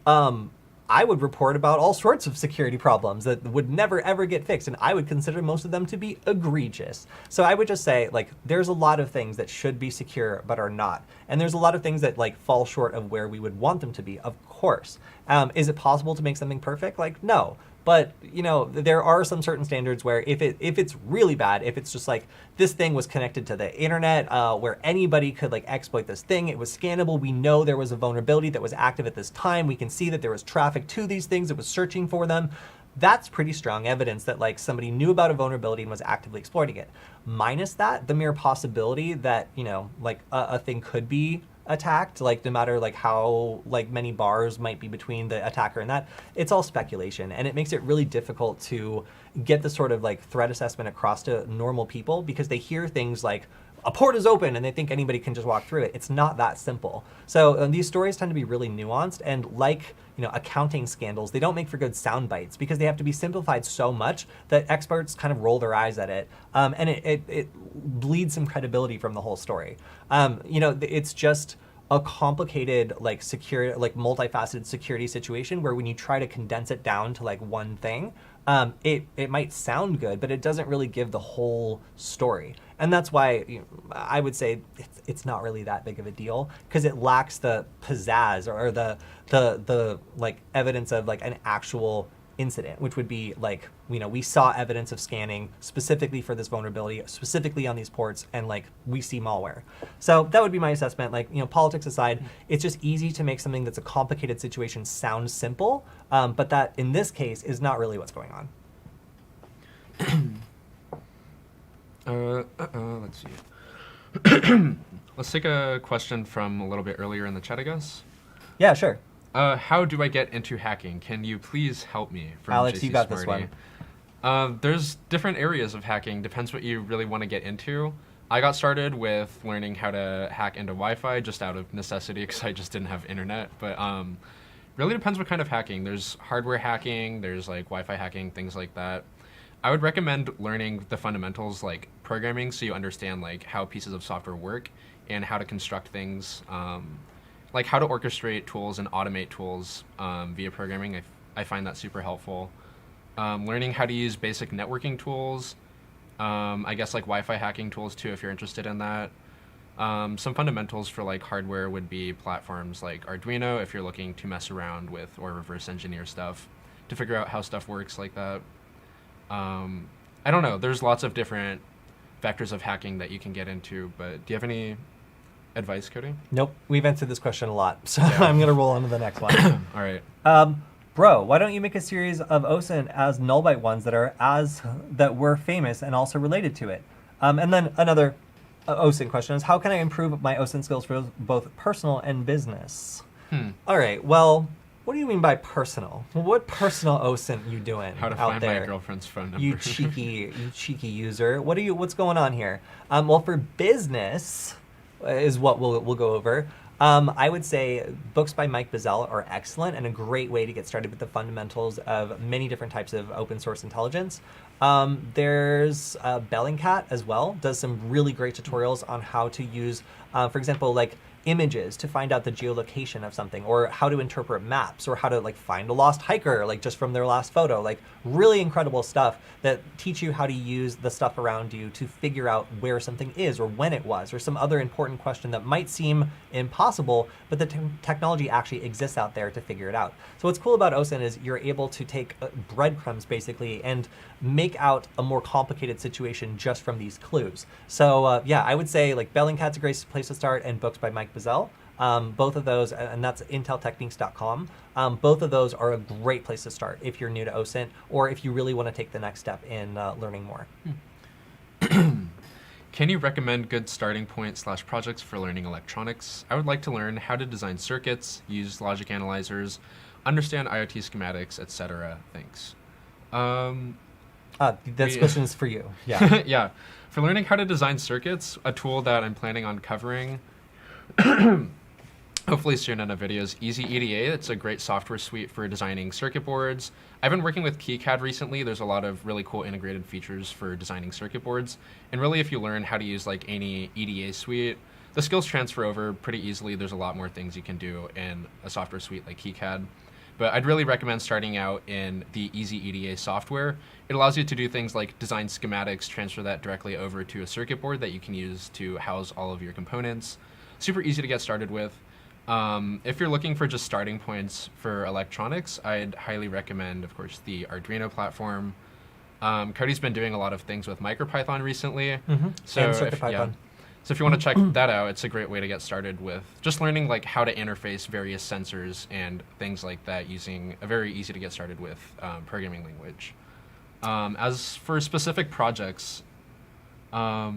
I would report about all sorts of security problems that would never ever get fixed, and I would consider most of them to be egregious. So I would just say, like, there's a lot of things that should be secure but are not, and there's a lot of things that like fall short of where we would want them to be, of course. Is it possible to make something perfect? Like, no. But, you know, there are some certain standards where if it's really bad, if it's just like this thing was connected to the internet where anybody could like exploit this thing, it was scannable, we know there was a vulnerability that was active at this time, we can see that there was traffic to these things, it was searching for them, that's pretty strong evidence that like somebody knew about a vulnerability and was actively exploiting it. Minus that, the mere possibility that, you know, like a thing could be attacked, like no matter like how like many bars might be between the attacker and that, it's all speculation, and it makes it really difficult to get the sort of like threat assessment across to normal people because they hear things like a port is open and they think anybody can just walk through it. It's not that simple. So these stories tend to be really nuanced, and like, you know, accounting scandals, they don't make for good sound bites because they have to be simplified so much that experts kind of roll their eyes at it, and it bleeds some credibility from the whole story. You know, it's just a complicated, like secure, like multifaceted security situation where when you try to condense it down to like one thing, it might sound good, but it doesn't really give the whole story. And that's why, you know, I would say it's not really that big of a deal because it lacks the pizzazz or the like evidence of like an actual incident, which would be like, you know, we saw evidence of scanning specifically for this vulnerability, specifically on these ports, and like we see malware. So that would be my assessment. Like, you know, politics aside, it's just easy to make something that's a complicated situation sound simple, but that in this case is not really what's going on. Let's see. Let's take a question from a little bit earlier in the chat, I guess. Yeah, sure. How do I get into hacking? Can you please help me? From Alex, JC you got Smarty. this one. There's different areas of hacking. Depends what you really want to get into. I got started with learning how to hack into Wi-Fi just out of necessity because I just didn't have internet. But really depends what kind of hacking. There's hardware hacking. There's like Wi-Fi hacking, things like that. I would recommend learning the fundamentals like programming so you understand like how pieces of software work and how to construct things, like how to orchestrate tools and automate tools via programming. I find that super helpful. Learning how to use basic networking tools, I guess like Wi-Fi hacking tools too if you're interested in that. Some fundamentals for like hardware would be platforms like Arduino if you're looking to mess around with or reverse engineer stuff to figure out how stuff works like that. I don't know. There's lots of different vectors of hacking that you can get into, but do you have any advice, Cody? Nope. We've answered this question a lot, so Yeah. I'm going to roll on to the next one. All right. Bro, why don't you make a series of OSINT as nullbyte ones that were famous and also related to it? And then another OSINT question is, how can I improve my OSINT skills for both personal and business? All right. Well, what do you mean by personal? What personal OSINT you doing How to out find there? my girlfriend's phone number. You cheeky user. What's going on here? Well, for business is what we'll go over. I would say books by Mike Bizzell are excellent and a great way to get started with the fundamentals of many different types of open source intelligence. There's Bellingcat as well, does some really great tutorials on how to use, for example, like images to find out the geolocation of something, or how to interpret maps, or how to like find a lost hiker like just from their last photo. Like really incredible stuff that teach you how to use the stuff around you to figure out where something is or when it was, or some other important question that might seem impossible, but the technology actually exists out there to figure it out. So what's cool about OSINT is you're able to take breadcrumbs basically and make out a more complicated situation just from these clues. So yeah, I would say like Bellingcat's a great place to start, and books by Mike Bizzell. Both of those, and that's inteltechniques.com. Both of those are a great place to start if you're new to OSINT, or if you really want to take the next step in learning more. Can you recommend good starting point/projects for learning electronics? I would like to learn how to design circuits, use logic analyzers, understand IoT schematics, etc. Thanks. This question is for you. Yeah. Yeah. For learning how to design circuits, a tool that I'm planning on covering hopefully soon in a video is Easy EDA. It's a great software suite for designing circuit boards. I've been working with KiCad recently. There's a lot of really cool integrated features for designing circuit boards. And really, if you learn how to use like any EDA suite, the skills transfer over pretty easily. There's a lot more things you can do in a software suite like KiCad. But I'd really recommend starting out in the Easy EDA software. It allows you to do things like design schematics, transfer that directly over to a circuit board that you can use to house all of your components. Super easy to get started with. If you're looking for just starting points for electronics, I'd highly recommend, of course, the Arduino platform. Cody's been doing a lot of things with MicroPython recently. So And if, CircuitPython. yeah, so if you want to check that out, it's a great way to get started with just learning like how to interface various sensors and things like that using a very easy to get started with programming language. As for specific projects, I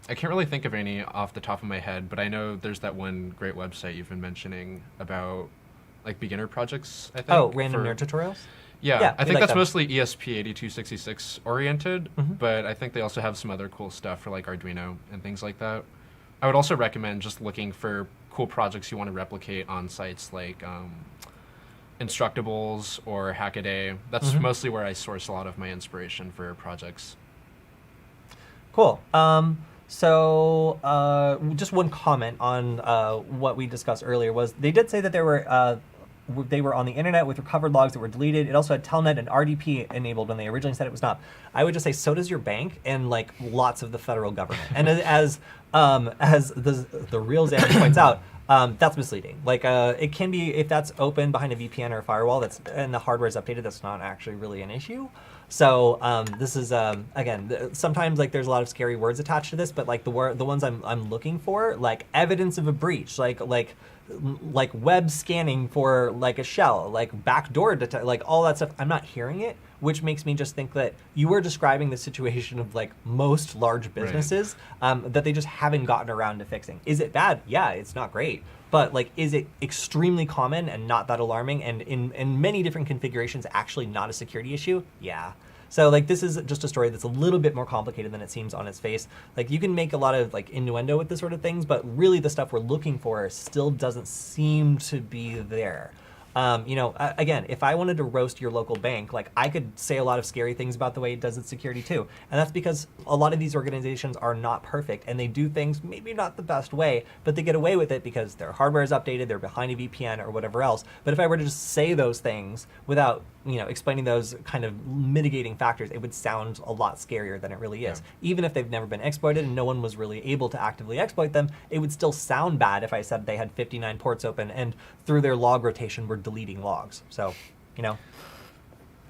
can't really think of any off the top of my head, but I know there's that one great website you've been mentioning about like beginner projects, I think. Oh, random nerd tutorials? Yeah, I we think like that's them. mostly ESP8266 oriented, but I think they also have some other cool stuff for like Arduino and things like that. I would also recommend just looking for cool projects you want to replicate on sites like Instructables or Hackaday. That's mostly where I source a lot of my inspiration for projects. Cool. So just one comment on what we discussed earlier was they did say that they were on the internet with recovered logs that were deleted. It also had Telnet and RDP enabled when they originally said it was not. I would just say so does your bank and like lots of the federal government. And as the real Xan points out, that's misleading. Like it can be if that's open behind a VPN or a firewall. That's and the hardware is updated. That's not actually really an issue. So this is again sometimes like there's a lot of scary words attached to this, but like the ones I'm looking for, like evidence of a breach, like web scanning for like a shell, like backdoor detect, like all that stuff. I'm not hearing it, which makes me just think that you were describing the situation of like most large businesses that they just haven't gotten around to fixing. Is it bad? Yeah, it's not great. But like, is it extremely common and not that alarming? And in many different configurations, actually not a security issue? Yeah. So like, this is just a story that's a little bit more complicated than it seems on its face. Like you can make a lot of like innuendo with this sort of things, but really the stuff we're looking for still doesn't seem to be there. Again, if I wanted to roast your local bank, like I could say a lot of scary things about the way it does its security too. And that's because a lot of these organizations are not perfect and they do things maybe not the best way, but they get away with it because their hardware is updated, they're behind a VPN or whatever else. But if I were to just say those things without, explaining those kind of mitigating factors, it would sound a lot scarier than it really is. Yeah. Even if they've never been exploited and no one was really able to actively exploit them, it would still sound bad if I said they had 59 ports open and through their log rotation were deleting logs. So,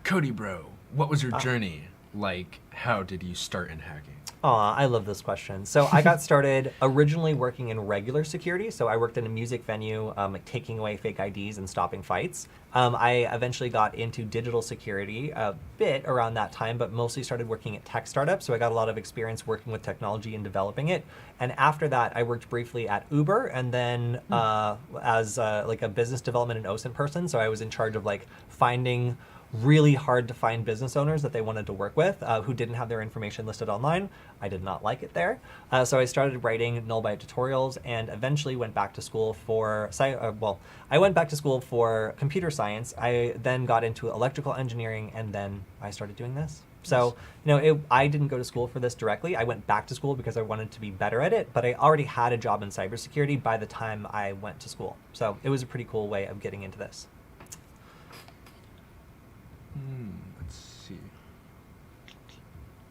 Cody bro, what was your journey like? How did you start in hacking? Aw, I love this question. So I got started originally working in regular security. So I worked in a music venue, like taking away fake IDs and stopping fights. I eventually got into digital security a bit around that time, but mostly started working at tech startups. So I got a lot of experience working with technology and developing it. And after that, I worked briefly at Uber and then as like a business development and OSINT person. So I was in charge of like finding really hard to find business owners that they wanted to work with who didn't have their information listed online. I did not like it there. So I started writing null byte tutorials and eventually went back to school for, I went back to school for computer science. I then got into electrical engineering and then I started doing this. So, I didn't go to school for this directly. I went back to school because I wanted to be better at it, but I already had a job in cybersecurity by the time I went to school. So it was a pretty cool way of getting into this.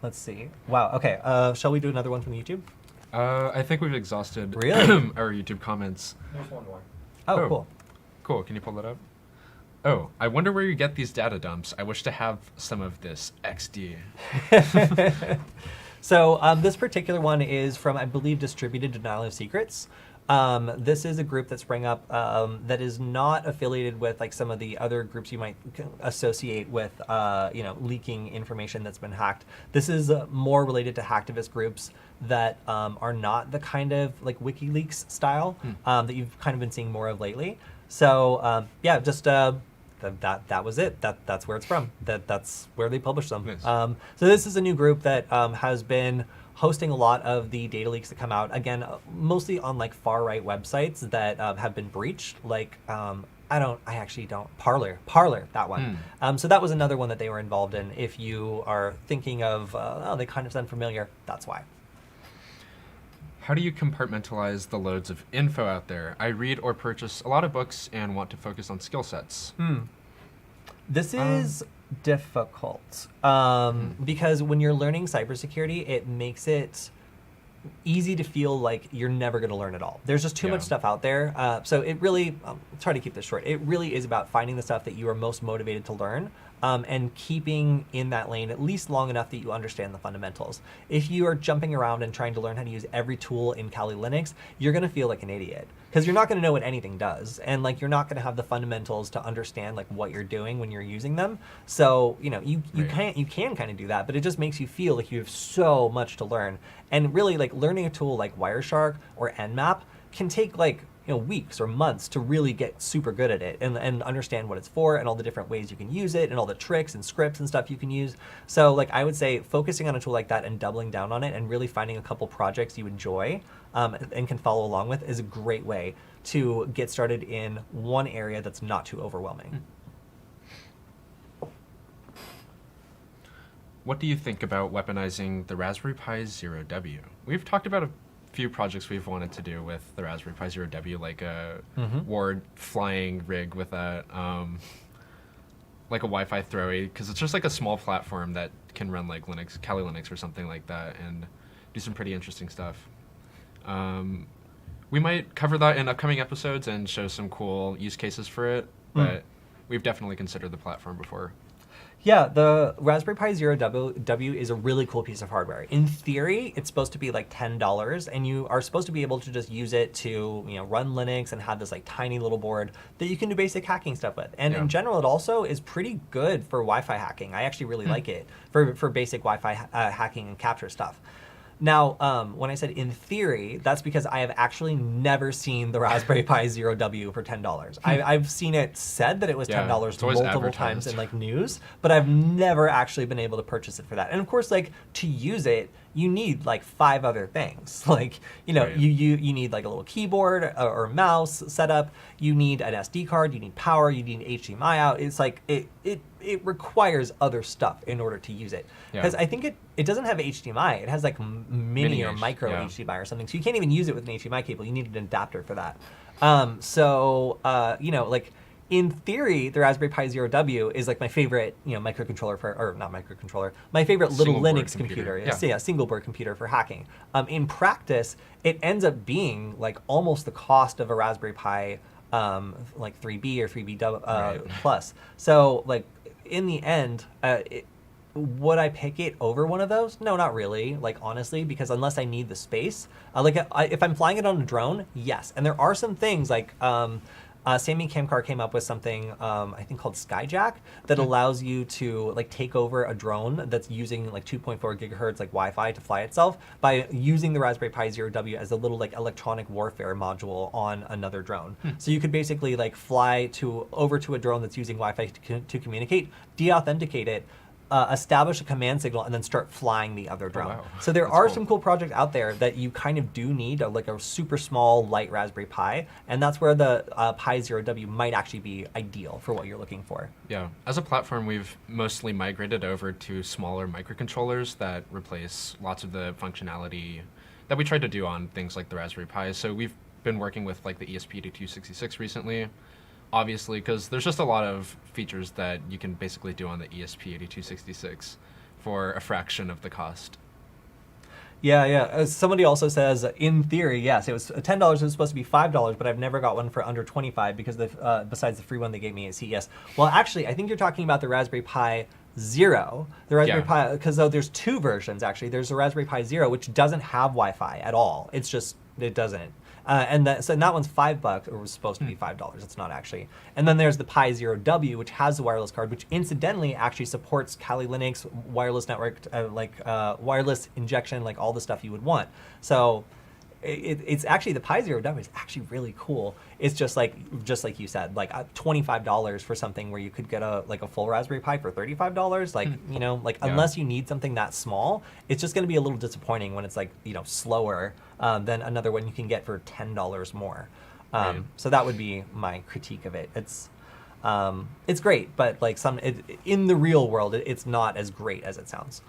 Let's see. Wow. Okay. Shall we do another one from YouTube? I think we've exhausted Really? our YouTube comments. There's one more. Oh, cool. Cool. Can you pull that up? Oh, I wonder where you get these data dumps. I wish to have some of this XD. So this particular one is from, I believe, Distributed Denial of Secrets. This is a group that sprang up that is not affiliated with like some of the other groups you might associate with, leaking information that's been hacked. This is more related to hacktivist groups that are not the kind of like WikiLeaks style that you've kind of been seeing more of lately. So that was it. That's where it's from. That's where they publish them. Nice. So this is a new group that has been hosting a lot of the data leaks that come out, again, mostly on like far right websites that have been breached. Like, Parler, that one. So that was another one that they were involved in. If you are thinking of, they kind of sound familiar, that's why. How do you compartmentalize the loads of info out there? I read or purchase a lot of books and want to focus on skill sets. This is difficult because when you're learning cybersecurity, it makes it easy to feel like you're never going to learn it all. There's just too much stuff out there. So it really, try to keep this short. It really is about finding the stuff that you are most motivated to learn, and keeping in that lane at least long enough that you understand the fundamentals. If you are jumping around and trying to learn how to use every tool in Kali Linux, you're going to feel like an idiot because you're not going to know what anything does, and like you're not going to have the fundamentals to understand like what you're doing when you're using them. So you can kind of do that, but it just makes you feel like you have so much to learn. And really, like learning a tool like Wireshark or Nmap can take like weeks or months to really get super good at it and understand what it's for and all the different ways you can use it and all the tricks and scripts and stuff you can use. So like I would say focusing on a tool like that and doubling down on it and really finding a couple projects you enjoy and can follow along with is a great way to get started in one area that's not too overwhelming. What do you think about weaponizing the Raspberry Pi Zero W? We've talked about a few projects we've wanted to do with the Raspberry Pi Zero W, like a Ward flying rig with a like a Wi-Fi throwy, because it's just like a small platform that can run like Linux, Kali Linux or something like that, and do some pretty interesting stuff. We might cover that in upcoming episodes and show some cool use cases for it, but we've definitely considered the platform before. Yeah, the Raspberry Pi Zero W is a really cool piece of hardware. In theory, it's supposed to be like $10, and you are supposed to be able to just use it to run Linux and have this like tiny little board that you can do basic hacking stuff with. And in general, it also is pretty good for Wi-Fi hacking. I actually really like it for basic Wi-Fi hacking and capture stuff. Now, when I said in theory, that's because I have actually never seen the Raspberry Pi Zero W for $10. I've seen it said that it was $10 multiple times in like news, but I've never actually been able to purchase it for that. And of course, like to use it, you need like 5 other things. Like, you need like a little keyboard or mouse setup. You need an SD card. You need power. You need HDMI out. It's like it requires other stuff in order to use it. Because I think it doesn't have HDMI. It has like mini or micro HDMI or something. So you can't even use it with an HDMI cable. You need an adapter for that. Like in theory, the Raspberry Pi Zero W is like my favorite, microcontroller my favorite little Linux computer. Yeah, single board computer for hacking. In practice, it ends up being like almost the cost of a Raspberry Pi, like 3B or 3B plus. So like in the end, would I pick it over one of those? No, not really. Like honestly, because unless I need the space, if I'm flying it on a drone, yes. And there are some things like. Sammy Kamkar came up with something I think called Skyjack that allows you to like take over a drone that's using like 2.4 gigahertz like Wi-Fi to fly itself by using the Raspberry Pi Zero W as a little like electronic warfare module on another drone. So you could basically like fly over to a drone that's using Wi-Fi to communicate, de-authenticate it, establish a command signal, and then start flying the other drone. Wow. So there are some cool projects out there that you kind of do need like a super small light Raspberry Pi, and that's where the Pi Zero W might actually be ideal for what you're looking for. Yeah, as a platform, we've mostly migrated over to smaller microcontrollers that replace lots of the functionality that we tried to do on things like the Raspberry Pi. So we've been working with like the ESP8266 recently, obviously, because there's just a lot of features that you can basically do on the ESP8266 for a fraction of the cost. Yeah. Somebody also says, in theory, yes, it was $10. It was supposed to be $5, but I've never got one for under $25 because besides the free one they gave me at CES. Well, actually, I think you're talking about the Raspberry Pi Zero. The Raspberry Pi, because there's 2 versions actually. There's the Raspberry Pi Zero, which doesn't have Wi-Fi at all. It's just it doesn't. And that one's $5, or was supposed to be $5. It's not actually. And then there's the Pi Zero W, which has the wireless card, which incidentally actually supports Kali Linux, wireless network, wireless injection, like all the stuff you would want. So it's actually the Pi Zero W is actually really cool. It's just like you said, like $25 for something where you could get a full Raspberry Pi for $35. Like unless you need something that small, it's just going to be a little disappointing when it's like slower than another one you can get for $10 more. So that would be my critique of it. It's great, but like in the real world, it's not as great as it sounds.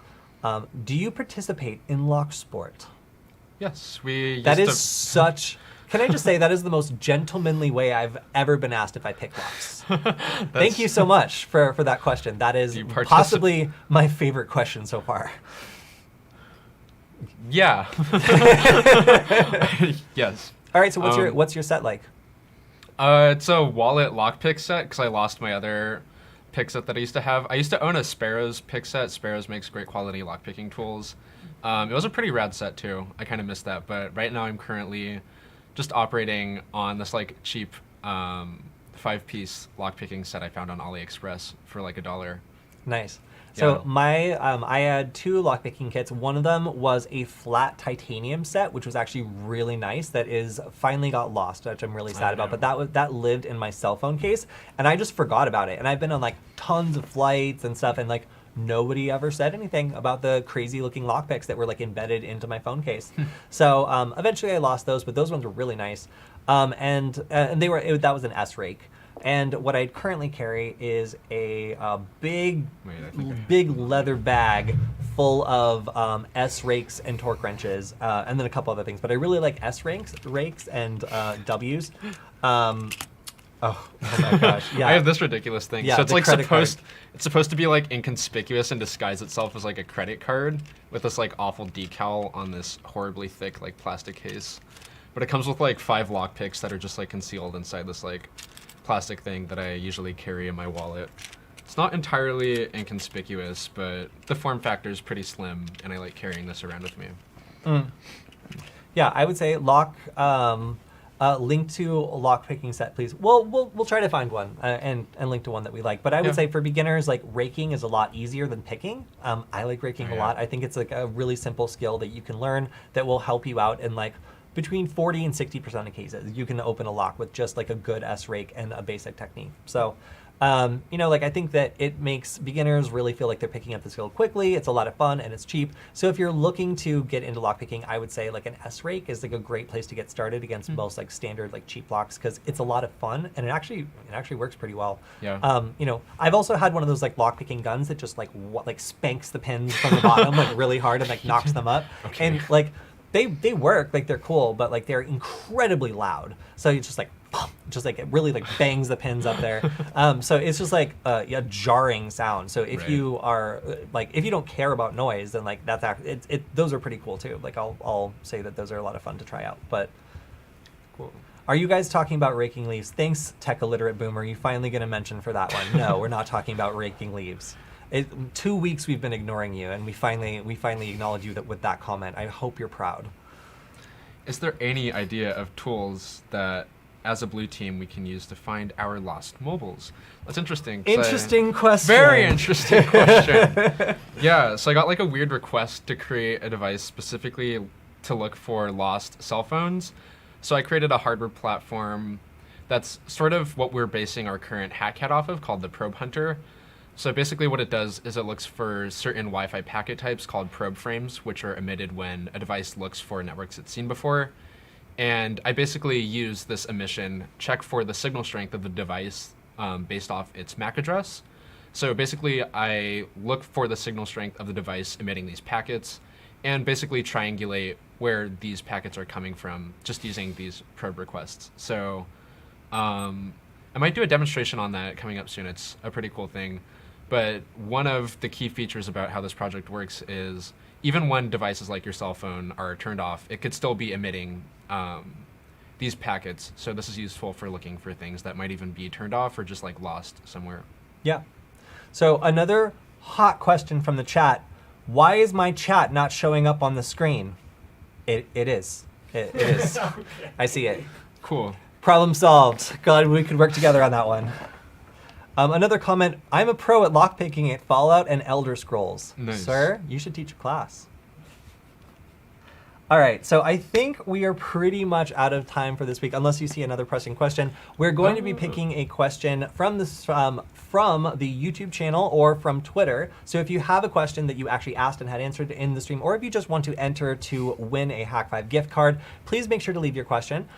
Do you participate in Lock Sport? Yes, we. That is such. Can I just say that is the most gentlemanly way I've ever been asked if I pick locks. Thank you so much for that question. That is possibly my favorite question so far. Yeah. Yes. All right, so what's your set like? It's a wallet lockpick set because I lost my other pick set that I used to have. I used to own a Sparrows pick set. Sparrows makes great quality lockpicking tools. It was a pretty rad set too. I kind of missed that, but right now I'm currently just operating on this like cheap 5-piece lockpicking set I found on AliExpress for like $1. Nice. So Yeah. I had 2 lockpicking kits. One of them was a flat titanium set, which was actually really nice. That is finally got lost, which I'm really sad about. But that lived in my cell phone case, and I just forgot about it. And I've been on like tons of flights and stuff, and like nobody ever said anything about the crazy looking lockpicks that were like embedded into my phone case. So eventually I lost those, but those ones were really nice. And that was an S rake. And what I currently carry is a big leather bag full of S rakes and torque wrenches, and then a couple other things. But I really like S rakes and W's. Oh my gosh! Yeah, I have this ridiculous thing. Yeah, so it's the like credit supposed. It's supposed to be like inconspicuous and disguise itself as like a credit card with this like awful decal on this horribly thick like plastic case. But it comes with like 5 lockpicks that are just like concealed inside this like plastic thing that I usually carry in my wallet. It's not entirely inconspicuous, but the form factor is pretty slim, and I like carrying this around with me. Yeah, I would say link to a lockpicking set, please. We'll try to find one and link to one that we like. But I would say for beginners, like raking is a lot easier than picking. I like raking a lot. I think it's like a really simple skill that you can learn that will help you out in like between 40 and 60% of cases. You can open a lock with just like a good S rake and a basic technique. So, like I think that it makes beginners really feel like they're picking up the skill quickly. It's a lot of fun and it's cheap. So if you're looking to get into lockpicking, I would say like an S rake is like a great place to get started against most like standard like cheap locks, because it's a lot of fun and it actually works pretty well. Yeah. I've also had one of those like lockpicking guns that just like spanks the pins from the bottom like really hard and like knocks them up. Okay. And like they work, like they're cool, but like they're incredibly loud. So it's just like it really like bangs the pins up there. So it's just like a jarring sound. So if you are like, if you don't care about noise, then like those are pretty cool too. Like I'll say that those are a lot of fun to try out. But Cool. Are you guys talking about raking leaves? Thanks, tech illiterate boomer. You finally get a mention for that one. No, we're not talking about raking leaves. 2 weeks we've been ignoring you, and we finally acknowledge you with that comment. I hope you're proud. Is there any idea of tools that, as a blue team, we can use to find our lost mobiles? That's interesting. Interesting question. Very interesting question. Yeah, so I got like a weird request to create a device specifically to look for lost cell phones. So I created a hardware platform that's sort of what we're basing our current HackCat off of, called the Probe Hunter. So basically what it does is it looks for certain Wi-Fi packet types called probe frames, which are emitted when a device looks for networks it's seen before. And I basically use this emission, check for the signal strength of the device based off its MAC address. So basically I look for the signal strength of the device emitting these packets and basically triangulate where these packets are coming from just using these probe requests. So I might do a demonstration on that coming up soon. It's a pretty cool thing. But one of the key features about how this project works is even when devices like your cell phone are turned off, it could still be emitting these packets. So this is useful for looking for things that might even be turned off or just like lost somewhere. Yeah. So another hot question from the chat. Why is my chat not showing up on the screen? It is. It is. Okay. I see it. Cool. Problem solved. Glad we could work together on that one. Another comment, I'm a pro at lockpicking at Fallout and Elder Scrolls. Nice. Sir, you should teach a class. All right, so I think we are pretty much out of time for this week, unless you see another pressing question. We're going to be picking a question from this from the YouTube channel or from Twitter. So if you have a question that you actually asked and had answered in the stream, or if you just want to enter to win a Hack5 gift card, please make sure to leave your question.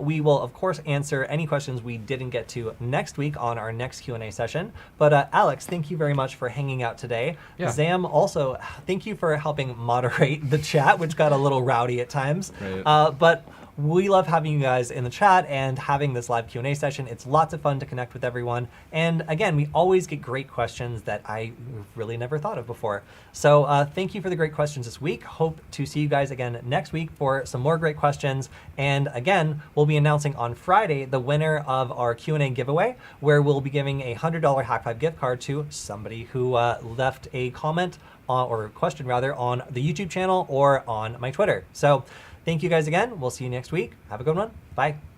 We will, of course, answer any questions we didn't get to next week on our next Q&A session. But Alex, thank you very much for hanging out today. Yeah. Zam, also, thank you for helping moderate the chat, which got a little rowdy at times. Right. But we love having you guys in the chat and having this live Q&A session. It's lots of fun to connect with everyone. And again, we always get great questions that I really never thought of before. So thank you for the great questions this week. Hope to see you guys again next week for some more great questions. And again, we'll be announcing on Friday the winner of our Q&A giveaway, where we'll be giving a $100 Hack5 gift card to somebody who left a comment or question rather on the YouTube channel or on my Twitter. So thank you guys again. We'll see you next week. Have a good one. Bye.